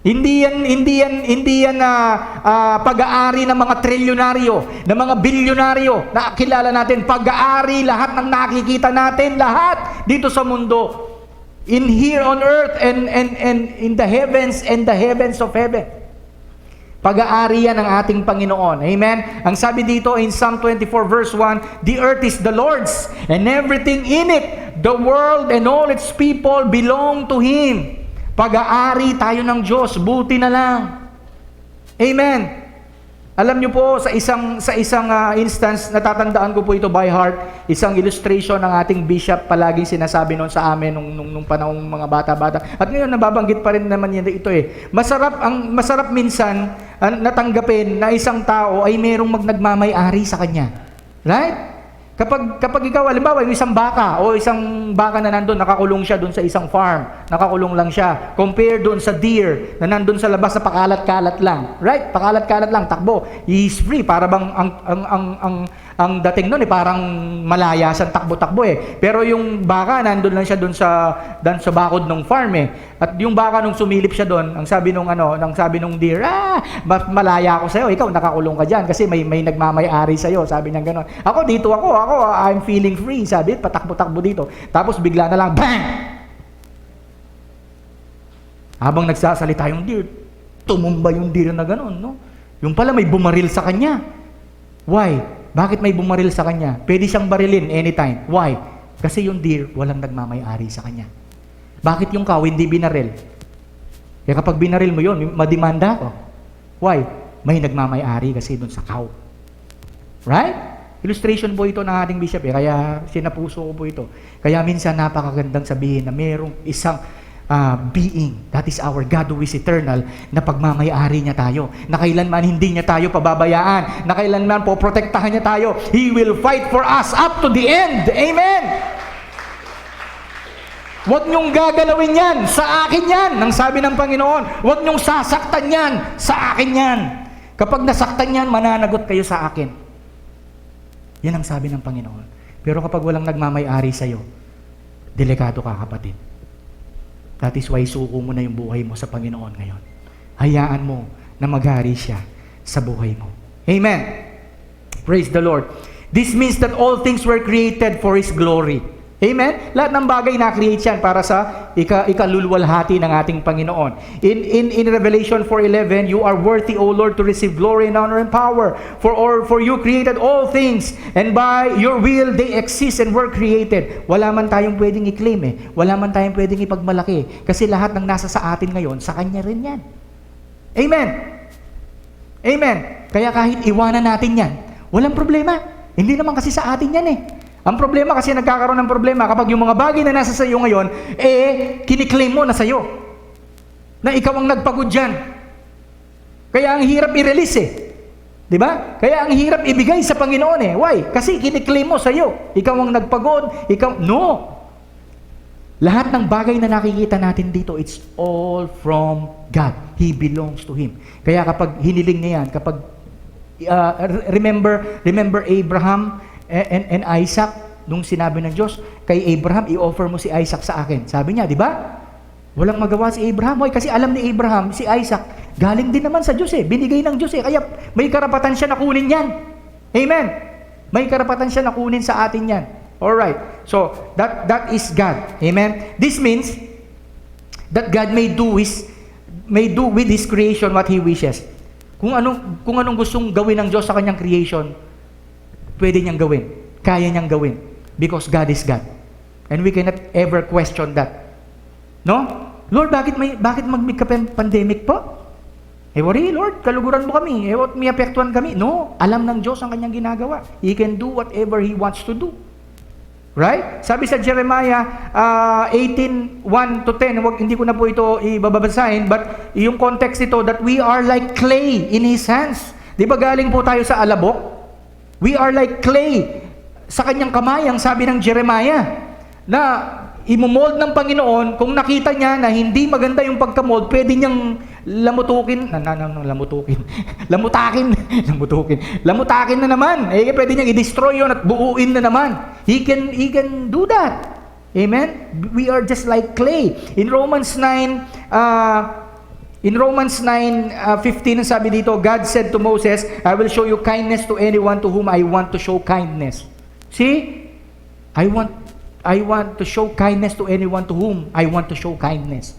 Hindi yan pag-aari ng mga trilyonaryo, ng mga bilyonaryo na kilala natin. Pag-aari lahat ng nakikita natin, lahat dito sa mundo. In here on earth and in the heavens and the heavens of heaven. Pag-aari yan ng ating Panginoon. Amen? Ang sabi dito in Psalm 24 verse 1, The earth is the Lord's and everything in it, the world and all its people belong to Him. Pag-aari tayo ng Diyos, buti na lang. Amen. Alam niyo po, sa isang instance, natatandaan ko po ito by heart, isang illustration ng ating bishop, palaging sinasabi noon sa amin nung panahong mga bata-bata. At ngayon, nababanggit pa rin naman yan ito eh. Masarap minsan natanggapin na isang tao ay merong nagmamay-ari sa kanya. Right? Kapag ikaw, halimbawa, yung isang baka na nandun, nakakulong siya doon sa isang farm, nakakulong lang siya, compare doon sa deer na nandun sa labas na pakalat-kalat lang. Right? Pakalat-kalat lang, takbo. He is free. Para bang ang dating nun parang malayasan takbo-takbo eh. Pero yung baka, nandun lang siya doon sa bakod ng farm eh. At yung baka nung sumilip siya doon, ang sabi nung deer, malaya ako sa'yo, ikaw nakakulong ka dyan kasi may nagmamay-ari sa'yo. Sabi niya gano'n. Ako, I'm feeling free. Sabi, patakbo-takbo dito. Tapos bigla na lang, bang! Habang nagsasalita yung deer, tumumba yung deer na gano'n, no? Yung pala may bumaril sa kanya. Why? Bakit may bumaril sa kanya? Pwede siyang barilin anytime. Why? Kasi yung deer, walang nagmamay-ari sa kanya. Bakit yung cow hindi binaril? Kaya kapag binaril mo yun, madimanda ko. Why? May nagmamay-ari kasi dun sa cow. Right? Illustration po ito ng ating bishop eh. Kaya sinapuso ko po ito. Kaya minsan napakagandang sabihin na mayroong isang being, that is our God who is eternal, na pagmamay-ari niya tayo, na kailanman hindi niya tayo pababayaan, na kailanman po protektahan niya tayo. He will fight for us up to the end. Amen! Huwag niyong gagalawin yan, sa akin yan, nang sabi ng Panginoon. Huwag niyong sasaktan yan, sa akin yan. Kapag nasaktan yan, mananagot kayo sa akin. Yan ang sabi ng Panginoon. Pero kapag walang nagmamay-ari sa'yo, delikado ka, kapatid. That is why suko mo na yung buhay mo sa Panginoon ngayon. Hayaan mo na maghari siya sa buhay mo. Amen. Praise the Lord. This means that all things were created for His glory. Amen? Lahat ng bagay na-create yan para sa ikalulwalhati ng ating Panginoon. In Revelation 4:11, you are worthy, O Lord, to receive glory and honor and power. For you created all things, and by your will they exist and were created. Wala man tayong pwedeng i-claim eh. Wala man tayong pwedeng ipagmalaki. Kasi lahat ng nasa sa atin ngayon, sa Kanya rin yan. Amen? Amen? Kaya kahit iwanan natin yan, walang problema. Hindi naman kasi sa atin yan eh. Ang problema kasi nagkakaroon ng problema kapag yung mga bagay na nasa sayo ngayon, kiniklaim mo na sayo. Na ikaw ang nagpagod dyan. Kaya ang hirap i-release eh. Di ba? Kaya ang hirap ibigay sa Panginoon eh. Why? Kasi kiniklaim mo sayo. Ikaw ang nagpagod. No. Lahat ng bagay na nakikita natin dito, it's all from God. He belongs to Him. Kaya kapag hiniling niya yan, kapag remember Abraham and Isaac, nung sinabi ng Diyos, kay Abraham, i-offer mo si Isaac sa akin. Sabi niya, di ba? Walang magawa si Abraham. Kasi alam ni Abraham, si Isaac, galing din naman sa Diyos eh. Binigay ng Diyos eh. Kaya may karapatan siya na kunin yan. Amen? May karapatan siya na kunin sa atin yan. Alright. So, that is God. Amen? This means that God may do with His creation what He wishes. Kung anong gustong gawin ng Diyos sa kanyang creation, pwede niyang gawin. Kaya niyang gawin. Because God is God. And we cannot ever question that. No? Lord, bakit magka-pandemic po? Worry, Lord, kaluguran mo kami. May apektuhan kami. No, alam ng Diyos ang kanyang ginagawa. He can do whatever He wants to do. Right? Sabi sa Jeremiah 18:1-10, hindi ko na po ito ibabasahin, but yung context nito, that we are like clay in His hands. Di ba galing po tayo sa alabok? We are like clay sa kanyang kamay, ang sabi ng Jeremiah, na imomold ng Panginoon. Kung nakita niya na hindi maganda yung pagkamold, pwede niyang lamutakin na naman. Pwede niyang i-destroy yun at buuin na naman. He can do that. Amen? We are just like clay. In Romans 9:15, sabi dito, God said to Moses, I will show you kindness to anyone to whom I want to show kindness. See? I want to show kindness to anyone to whom I want to show kindness.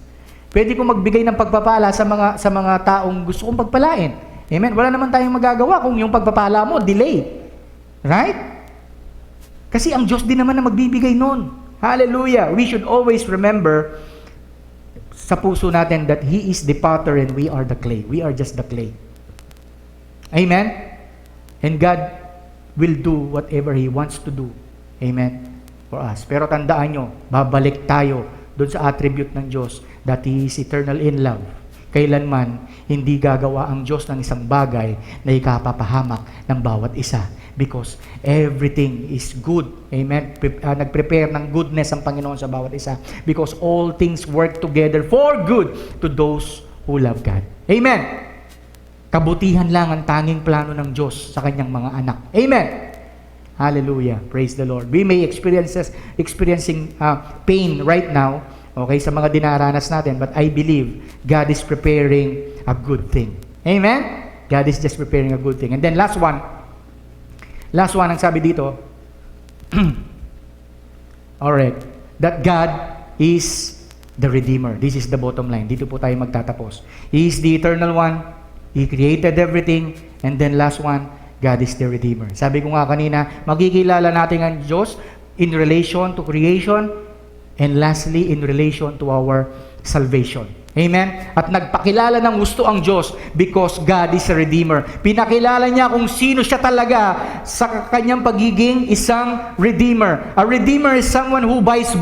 Pwede kong magbigay ng pagpapala sa mga taong gusto kong pagpalain. Amen? Wala naman tayong magagawa kung yung pagpapala mo, delay. Right? Kasi ang Diyos din naman na magbibigay nun. Hallelujah! We should always remember sa puso natin that He is the potter and we are the clay. We are just the clay. Amen? And God will do whatever He wants to do. Amen? For us. Pero tandaan nyo, babalik tayo doon sa attribute ng Diyos that He is eternal in love. Kailanman, hindi gagawa ang Diyos ng isang bagay na ikapapahamak ng bawat isa. Because everything is good. Amen? Nag-prepare ng goodness ang Panginoon sa bawat isa. Because all things work together for good to those who love God. Amen? Kabutihan lang ang tanging plano ng Diyos sa kanyang mga anak. Amen? Hallelujah. Praise the Lord. We may experiencing pain right now, okay, sa mga dinaranas natin, but I believe God is preparing a good thing. Amen? God is just preparing a good thing. And then last one ang sabi dito, alright, that God is the Redeemer. This is the bottom line. Dito po tayo magtatapos. He is the eternal one. He created everything. And then last one, God is the Redeemer. Sabi ko nga kanina, magkikilala natin ang Diyos in relation to creation, and lastly, in relation to our salvation. Amen? At nagpakilala ng gusto ang Diyos because God is a Redeemer. Pinakilala niya kung sino siya talaga sa kanyang pagiging isang Redeemer. A Redeemer is someone who buys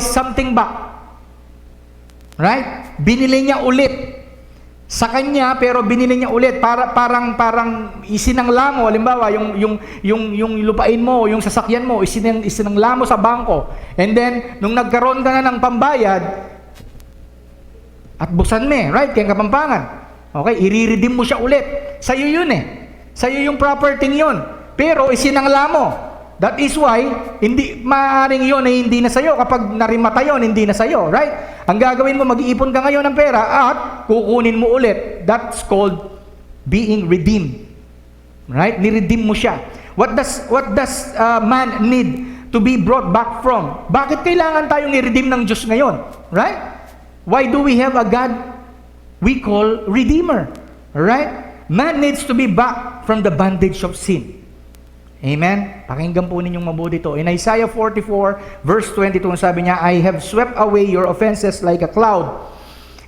something back. Right? Binili niya ulit sa kanya, pero binili niya ulit parang isinangla mo. Halimbawa, yung lupain mo, yung sasakyan mo, isinangla mo sa bangko. And then nung nagkaroon ka na ng pambayad at buksan mo, right? Kaya Kapampangan. Okay, i-redeem mo siya ulit. Sa'yo yun eh. Sa'yo yung property yun. Pero isinangla mo. That is why, hindi, maaaring yun ay hindi na sa'yo. Kapag narimata yun, hindi na sa'yo. Right? Ang gagawin mo, mag-iipon ka ngayon ng pera at kukunin mo ulit. That's called being redeemed. Right? Ni-redeem mo siya. What does man need to be brought back from? Bakit kailangan tayong i-redeem ng Diyos ngayon? Right? Why do we have a God we call Redeemer? Right? Man needs to be back from the bondage of sin. Amen? Pakinggan po ninyong mabuti ito. In Isaiah 44, verse 22, sabi niya, I have swept away your offenses like a cloud.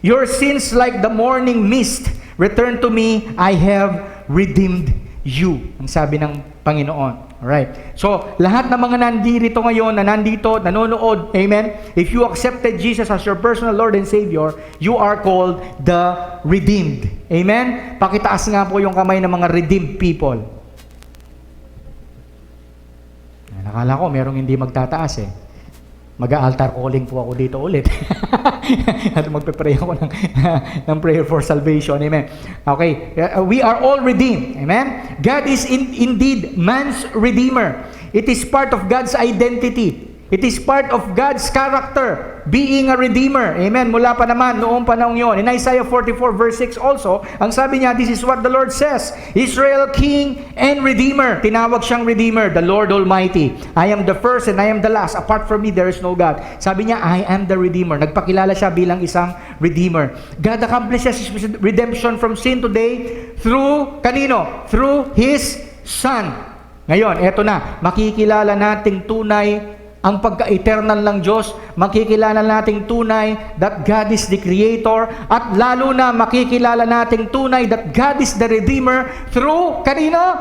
Your sins like the morning mist. Return to me, I have redeemed you. Ang sabi ng Panginoon. Alright. So, lahat ng mga nandito ngayon, na nandito, nanonood, amen? If you accepted Jesus as your personal Lord and Savior, you are called the redeemed. Amen? Pakitaas nga po yung kamay ng mga redeemed people. Nakala ko merong hindi magtataas eh. Mag-altar calling po ako dito ulit. At magpe-pray ako ng prayer for salvation. Amen. Okay. We are all redeemed. Amen. God is indeed man's redeemer. It is part of God's identity. It is part of God's character, being a redeemer. Amen. Mula pa naman, noong panahon yon. In Isaiah 44 verse 6 also, ang sabi niya, this is what the Lord says, Israel King and Redeemer. Tinawag siyang Redeemer, the Lord Almighty. I am the first and I am the last. Apart from me, there is no God. Sabi niya, I am the Redeemer. Nagpakilala siya bilang isang Redeemer. God accomplishes His redemption from sin today through, kanino? Through His Son. Ngayon, eto na, makikilala nating tunay ang pagka-eternal ng Diyos, makikilala nating tunay that God is the Creator, at lalo na makikilala nating tunay that God is the Redeemer through, kanino?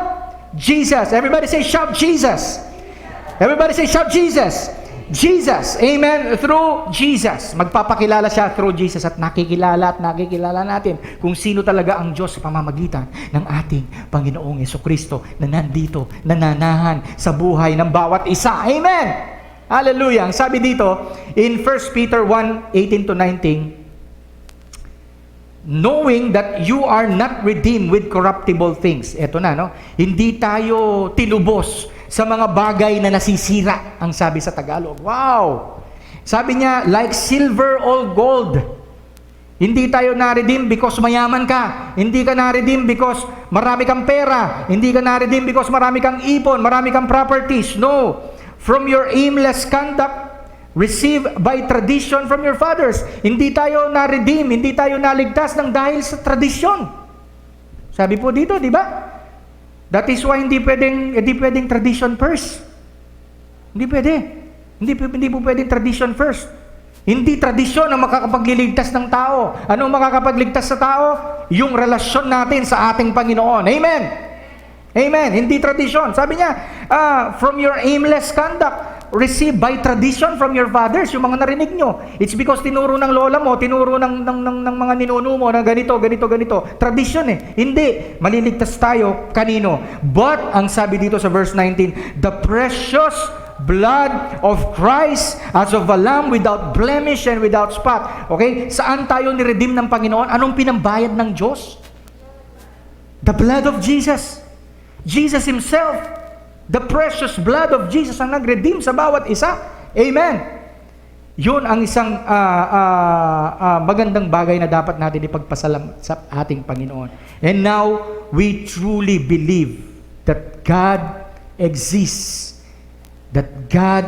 Jesus. Everybody say, shout Jesus. Everybody say, shout Jesus. Jesus. Amen. Through Jesus. Magpapakilala siya through Jesus at nakikilala natin kung sino talaga ang Diyos sa pamamagitan ng ating Panginoong Jesucristo na nandito, nananahan sa buhay ng bawat isa. Amen. Hallelujah. Ang sabi dito, in 1 Peter 1:18-19, knowing that you are not redeemed with corruptible things. Eto na, no? Hindi tayo tinubos sa mga bagay na nasisira, ang sabi sa Tagalog. Wow! Sabi niya, like silver or gold. Hindi tayo na-redeem because mayaman ka. Hindi ka na-redeem because marami kang pera. Hindi ka na-redeem because marami kang ipon, marami kang properties. No. From your aimless conduct received by tradition from your fathers. Hindi tayo na-redeem, hindi tayo naligtas ng dahil sa tradisyon. Sabi po dito, di ba? That is why hindi pwedeng tradition first. Hindi pwede. Hindi po pwedeng tradition first. Hindi tradisyon ang makakapagliligtas ng tao. Anong makakapagligtas sa tao? Yung relasyon natin sa ating Panginoon. Amen. Amen. Hindi tradisyon. Sabi niya, from your aimless conduct, received by tradition from your fathers, yung mga narinig nyo. It's because tinuro ng lola mo, tinuro ng mga ninuno mo na ganito. Tradition eh. Hindi. Maliligtas tayo. Kanino? But, ang sabi dito sa verse 19, the precious blood of Christ as of a lamb without blemish and without spot. Okay? Saan tayo ni-redeem ng Panginoon? Anong pinambayad ng Diyos? The blood of Jesus. Jesus Himself, the precious blood of Jesus ang nag-redeem sa bawat isa. Amen. Yun ang isang magandang bagay na dapat natin ipagpasalam sa ating Panginoon. And now, we truly believe that God exists, that God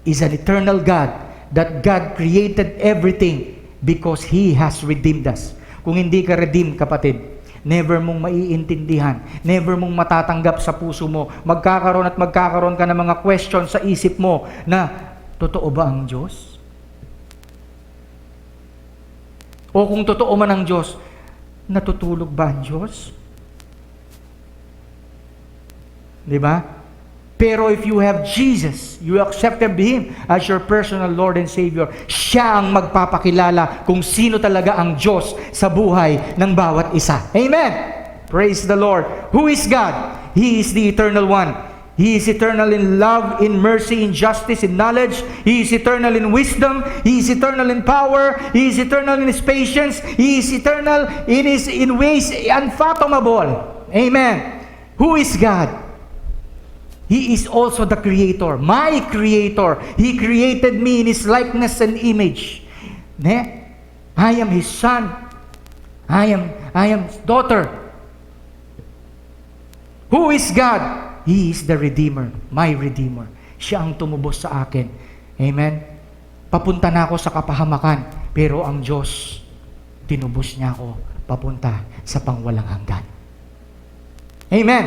is an eternal God, that God created everything because He has redeemed us. Kung hindi ka redeem, kapatid, never mong maiintindihan, never mong matatanggap sa puso mo, magkakaroon ka ng mga question sa isip mo na, totoo ba ang Diyos? O kung totoo man ang Diyos, natutulog ba ang Diyos? Diba? Pero if you have Jesus, you accepted Him as your personal Lord and Savior, siya ang magpapakilala kung sino talaga ang Diyos sa buhay ng bawat isa. Amen! Praise the Lord. Who is God? He is the Eternal One. He is eternal in love, in mercy, in justice, in knowledge. He is eternal in wisdom. He is eternal in power. He is eternal in His patience. He is eternal in ways unfathomable. Amen. Who is God? He is also the Creator, my Creator. He created me in His likeness and image. Ne? I am His son. I am His daughter. Who is God? He is the Redeemer, my Redeemer. Siya ang tumubos sa akin. Amen? Papunta na ako sa kapahamakan, pero ang Diyos, tinubos niya ako papunta sa pangwalang hanggan. Amen?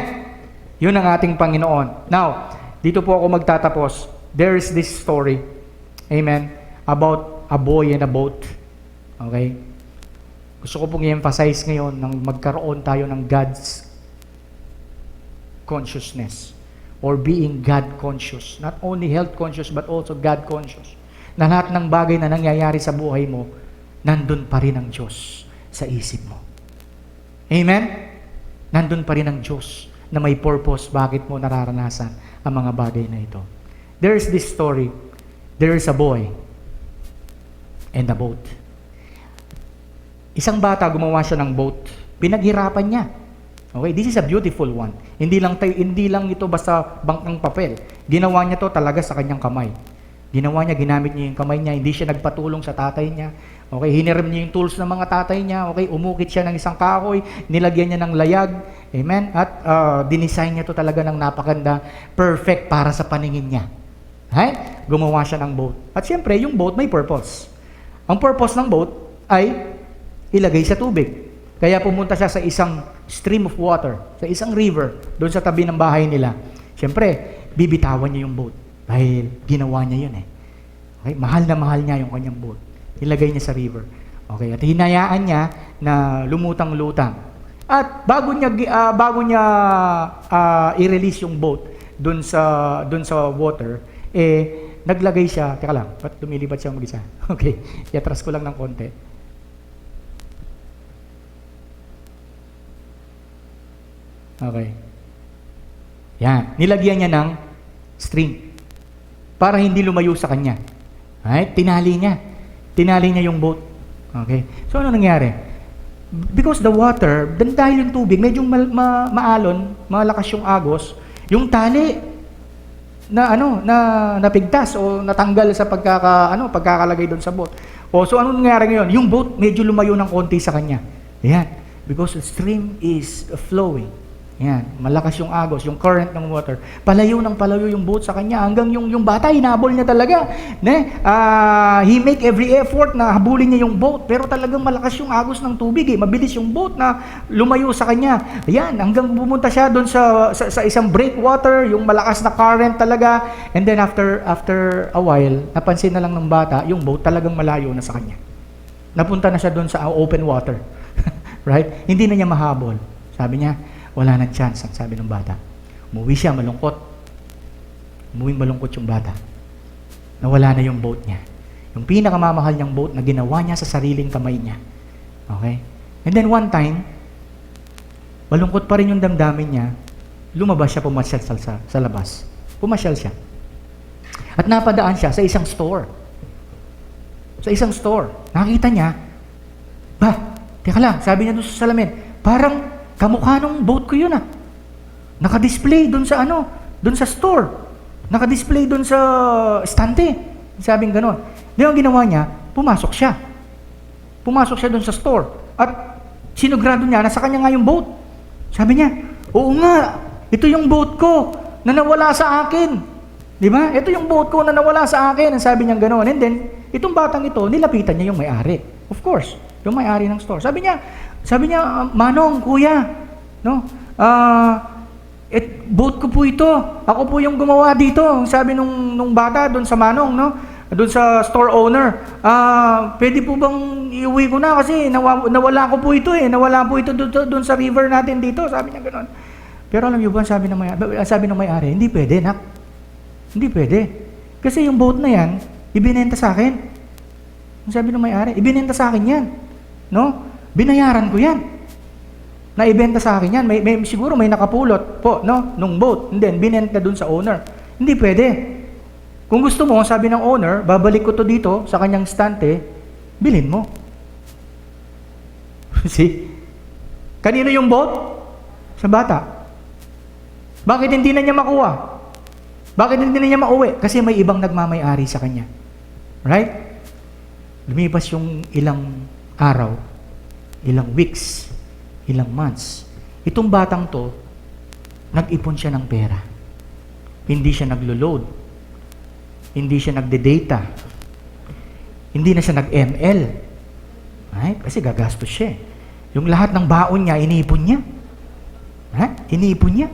Yun ang ating Panginoon. Now, dito po ako magtatapos. There is this story, amen, about a boy and a boat. Okay? Gusto ko pong i-emphasize ngayon nang magkaroon tayo ng God's consciousness or being God conscious. Not only health conscious but also God conscious. Na lahat ng bagay na nangyayari sa buhay mo, nandun pa rin ang Diyos sa isip mo. Amen? Nandun pa rin ang Diyos na may purpose bakit mo nararanasan ang mga bagay na ito. There is this story. There is a boy and a boat. Isang bata, gumawa siya ng boat. Pinaghirapan niya. Okay, this is a beautiful one. Hindi lang ito basta bangkang papel. Ginawa niya to talaga sa kanyang kamay. Ginawa niya, ginamit niya yung kamay niya. Hindi siya nagpatulong sa tatay niya. Okay, hiniram niya yung tools ng mga tatay niya. Okay, umukit siya ng isang kahoy, nilagyan niya ng layag. Amen? At dinesign niya to talaga ng napakanda, perfect para sa paningin niya. Right? Gumawa siya ng boat. At siyempre, yung boat may purpose. Ang purpose ng boat ay ilagay sa tubig. Kaya pumunta siya sa isang stream of water, sa isang river, doon sa tabi ng bahay nila. Siyempre, bibitawan niya yung boat. Dahil ginawa niya yun eh. Okay? Mahal na mahal niya yung kanyang boat. Ilagay niya sa river. Okay? At hinayaan niya na lumutang-lutang. At bago niya i-release yung boat doon sa water, naglagay siya, teka lang, ba't lumilipat siya mag-isa? Okay, iatras ko lang ng konti. Okay. Yan. Nilagyan niya ng string para hindi lumayo sa kanya. Right? Tinali niya yung boat. Okay. So, ano nangyari? Because the water, dahil yung tubig, medyo maalon, malakas yung agos, yung tali na napigtas o natanggal sa pagkakalagay doon sa boat. So, ano nangyari ngayon? Yung boat medyo lumayo ng konti sa kanya. Yan. Because the stream is flowing. Yan, malakas yung agos, yung current ng water. Palayo yung boat sa kanya hanggang yung bata hinabol niya talaga. He make every effort na habulin niya yung boat, pero talagang malakas yung agos ng tubig mabilis yung boat na lumayo sa kanya. Yan, hanggang pumunta siya doon sa isang breakwater, yung malakas na current talaga. And then after a while, napansin na lang ng bata, yung boat talagang malayo na sa kanya. Napunta na siya doon sa open water. Right? Hindi na niya mahabol. Sabi niya, wala nang chance, ang sabi ng bata. Umuwi siya, malungkot. Umuwing malungkot yung bata. Nawala na yung boat niya. Yung pinakamamahal niyang boat na ginawa niya sa sariling kamay niya. Okay? And then one time, malungkot pa rin yung damdamin niya, lumabas siya, pumasyal sa labas. Pumasyal siya. At napadaan siya sa isang store. Sa isang store. Nakita niya, teka lang, sabi niya doon sa salamin, parang kamukha nung boat ko yun Naka-display doon sa doon sa store. Naka-display doon sa estante. Sabing gano'n. Di ang ginawa niya, pumasok siya. Pumasok siya doon sa store. At sinogrado niya, nasa kanya nga yung boat. Sabi niya, oo nga, ito yung boat ko na nawala sa akin. Di ba? Ito yung boat ko na nawala sa akin. Ang sabi niya gano'n. And then, itong batang ito, nilapitan niya yung may-ari. Of course, yung may-ari ng store. Sabi niya, Manong, kuya, no? Boat ko po ito. Ako po yung gumawa dito. Sabi nung bata doon sa Manong, no? Doon sa store owner. Pwede po bang iuwi ko na kasi nawala ko po ito Nawala po ito doon sa river natin dito. Sabi niya gano'n. Pero alam niyo ba, sabi ng may-ari, hindi pwede, nak. Hindi pwede. Kasi yung boat na yan, ibinenta sa akin. Sabi ng may-ari, ibinenta sa akin yan. No? Binayaran ko yan. Naibenta sa akin yan. Siguro may nakapulot po, no? Nung boat. And then, binenta dun sa owner. Hindi pwede. Kung gusto mo, sabi ng owner, babalik ko to dito sa kanyang stante, bilhin mo. See? Kanino yung boat? Sa bata. Bakit hindi na niya makuha? Bakit hindi na niya mauwi? Kasi may ibang nagmamay-ari sa kanya. Right? Lumipas yung ilang araw, ilang weeks, ilang months. Itong batang to, nag-ipon siya ng pera. Hindi siya naglo-load. Hindi siya nagde-data. Hindi na siya nag-ML. Right? Kasi gagastos siya. Yung lahat ng baon niya, iniipon niya. Iniipon niya.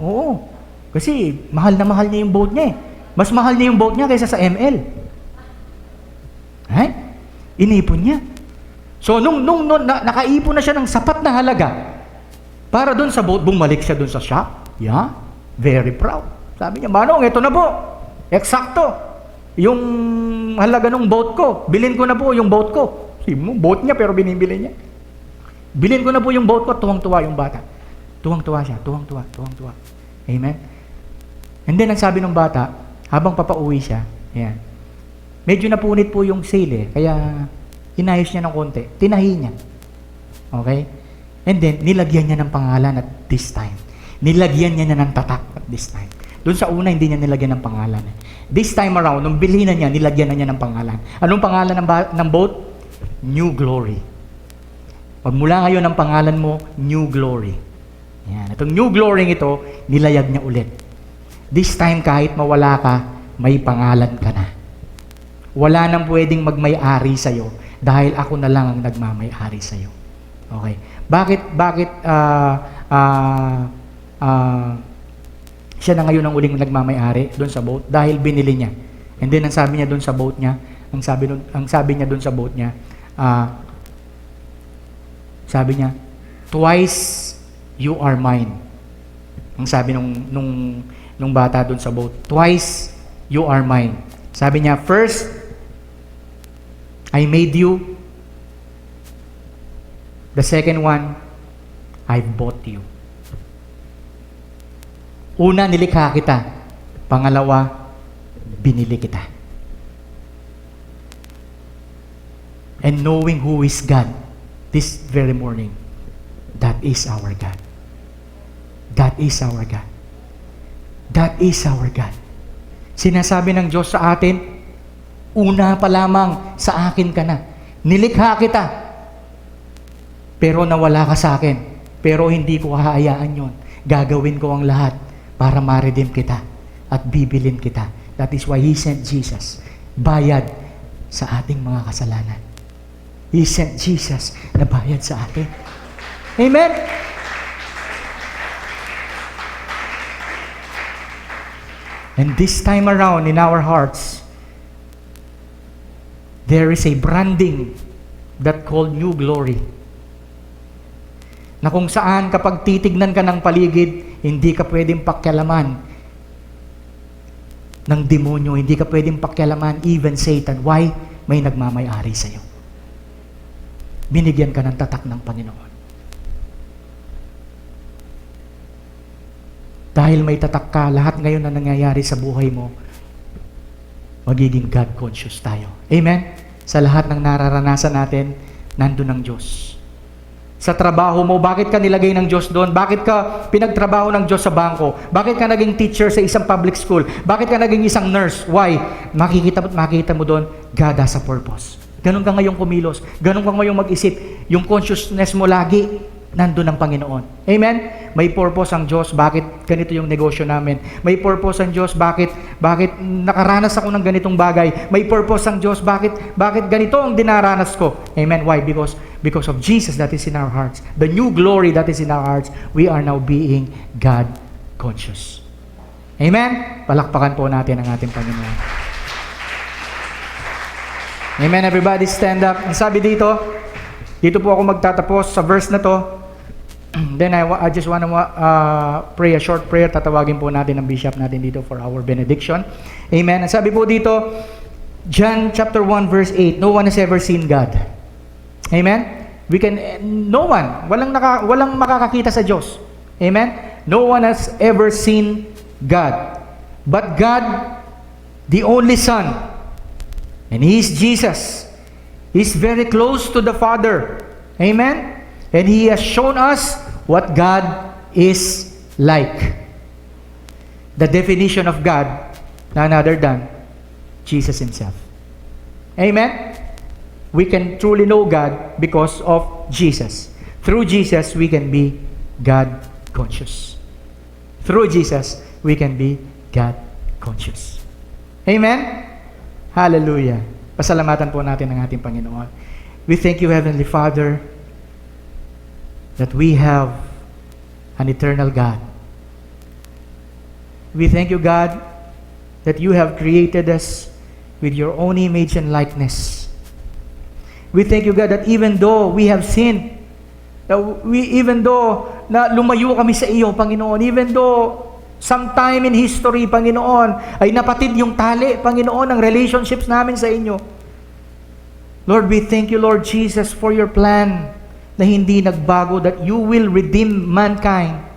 Oo. Kasi mahal na mahal niya yung boat niya eh. Mas mahal niya yung boat niya kaysa sa ML. Right? Inipon niya. So, nung nakaipon na siya ng sapat na halaga, para doon sa boat, bumalik siya doon sa shop. Yeah, very proud. Sabi niya, Manong, ito na po. Eksakto. Yung halaga ng boat ko, bilhin ko na po yung boat ko. Boat niya pero binibili niya. Bilhin ko na po yung boat ko, tuwang-tuwa yung bata. Tuwang-tuwa siya, tuwang-tuwa. Amen? And then, ang sabi ng bata, habang papauwi siya, ayan, medyo napunit po yung sale eh, kaya inayos niya ng konti. Tinahi niya. Okay? And then, nilagyan niya ng pangalan at this time. Nilagyan niya ng tatak at this time. Doon sa una, hindi niya nilagyan ng pangalan. This time around, nung bilhin na niya, nilagyan na niya ng pangalan. Anong pangalan ng boat? New Glory. Pag mula ngayon ang pangalan mo, New Glory. Yan. Itong New Glory ito, nilayag niya ulit. This time, kahit mawala ka, may pangalan ka na. Wala nang pwedeng magmay-ari sa'yo dahil ako na lang ang nagmamay-ari sa'yo. Okay. Bakit siya na ngayon ang uling nagmamay-ari doon sa boat? Dahil binili niya. And then, ang sabi niya doon sa boat niya, sabi niya, twice you are mine. Ang sabi nung bata doon sa boat, twice you are mine. Sabi niya, first, I made you. The second one, I bought you. Una, nilikha kita. Pangalawa, binili kita. And knowing who is God, this very morning, that is our God. That is our God. That is our God. Sinasabi ng Diyos sa atin, una pa lamang sa akin ka na. Nilikha kita. Pero nawala ka sa akin. Pero hindi ko hahayaan yon. Gagawin ko ang lahat para ma-redeem kita at bibilin kita. That is why He sent Jesus. Bayad sa ating mga kasalanan. He sent Jesus na bayad sa atin. Amen? And this time around in our hearts, there is a branding that called New Glory. Na kung saan kapag titignan ka ng paligid, hindi ka pwedeng pakialaman ng demonyo, hindi ka pwedeng pakialaman, even Satan. Why? May nagmamay-ari sa'yo. Binigyan ka ng tatak ng Panginoon. Dahil may tatak ka, lahat ngayon na nangyayari sa buhay mo, magiging God-conscious tayo. Amen? Sa lahat ng nararanasan natin, nandun ang Diyos. Sa trabaho mo, bakit ka nilagay ng Diyos doon? Bakit ka pinagtrabaho ng Diyos sa bangko? Bakit ka naging teacher sa isang public school? Bakit ka naging isang nurse? Why? Makikita mo doon, God has a purpose. Ganun ka ngayong kumilos. Ganun ka ngayong mag-isip. Yung consciousness mo lagi, nandun ang Panginoon. Amen? May purpose ang Diyos. Bakit ganito yung negosyo namin? May purpose ang Diyos. Bakit nakaranas ako ng ganitong bagay? May purpose ang Diyos. Bakit ganito ang dinaranas ko? Amen? Why? Because of Jesus that is in our hearts. The new glory that is in our hearts. We are now being God conscious. Amen? Palakpakan po natin ang ating Panginoon. Amen, everybody, stand up. Ang sabi dito po ako magtatapos sa verse na to. Then I just want to pray a short prayer. Tatawagin po natin ang bishop natin dito for our benediction. Amen. Ang sabi po dito, John chapter 1 verse 8, no one has ever seen God. Amen? No one. Walang makakakita sa Diyos. Amen? No one has ever seen God. But God, the only Son, and He is Jesus. He's very close to the Father. Amen? And He has shown us what God is like. the definition of God, none other than Jesus Himself. Amen? We can truly know God because of Jesus. Through Jesus, we can be God conscious. Through Jesus, we can be God conscious. Amen? Hallelujah. Pasalamatan po natin ang ating Panginoon. We thank you, Heavenly Father, that we have an eternal God. We thank you, God, that you have created us with your own image and likeness. We thank you, God, that even though we have sinned, even though na lumayo kami sa iyo, Panginoon, even though sometime in history, Panginoon, ay napatid yung tali, Panginoon, ng relationships namin sa inyo. Lord, we thank you, Lord Jesus, for your plan na hindi nagbago, that you will redeem mankind.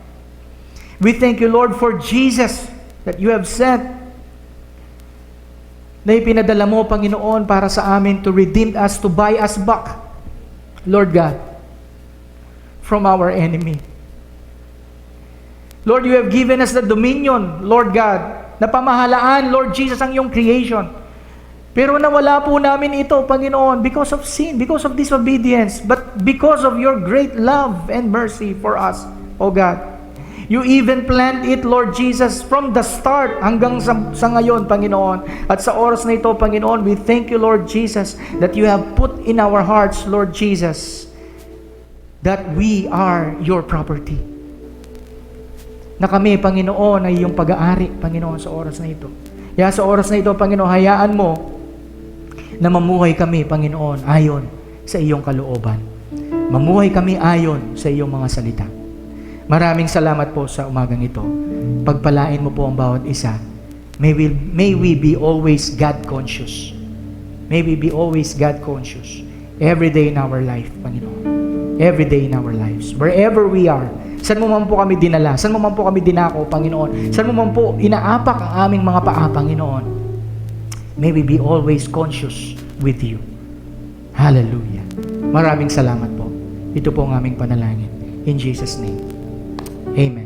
We thank you, Lord, for Jesus that you have sent, na ipinadala mo, Panginoon, para sa amin to redeem us, to buy us back, Lord God, from our enemy. Lord, you have given us the dominion, Lord God, na pamahalaan, Lord Jesus, ang iyong creation. Pero nawala po namin ito, Panginoon, because of sin, because of disobedience, but because of your great love and mercy for us, O God. You even planned it, Lord Jesus, from the start hanggang sa ngayon, Panginoon. At sa oras na ito, Panginoon, we thank you, Lord Jesus, that you have put in our hearts, Lord Jesus, that we are your property. Na kami, Panginoon, ay iyong pag-aari, Panginoon, sa oras na ito. Kaya sa oras na ito, Panginoon, hayaan mo na mamuhay kami, Panginoon, ayon sa iyong kalooban. Mamuhay kami ayon sa iyong mga salita. Maraming salamat po sa umagang ito. Pagpalain mo po ang bawat isa. May we be always God conscious. May we be always God conscious. Every day in our life, Panginoon. Every day in our lives. Wherever we are. Saan mo man po kami dinala? Saan mo man po kami dinako, Panginoon? Saan mo man po inaapak ang aming mga paa, Panginoon? May we be always conscious with you. Hallelujah. Maraming salamat po. Ito po ang aming panalangin. In Jesus' name. Amen.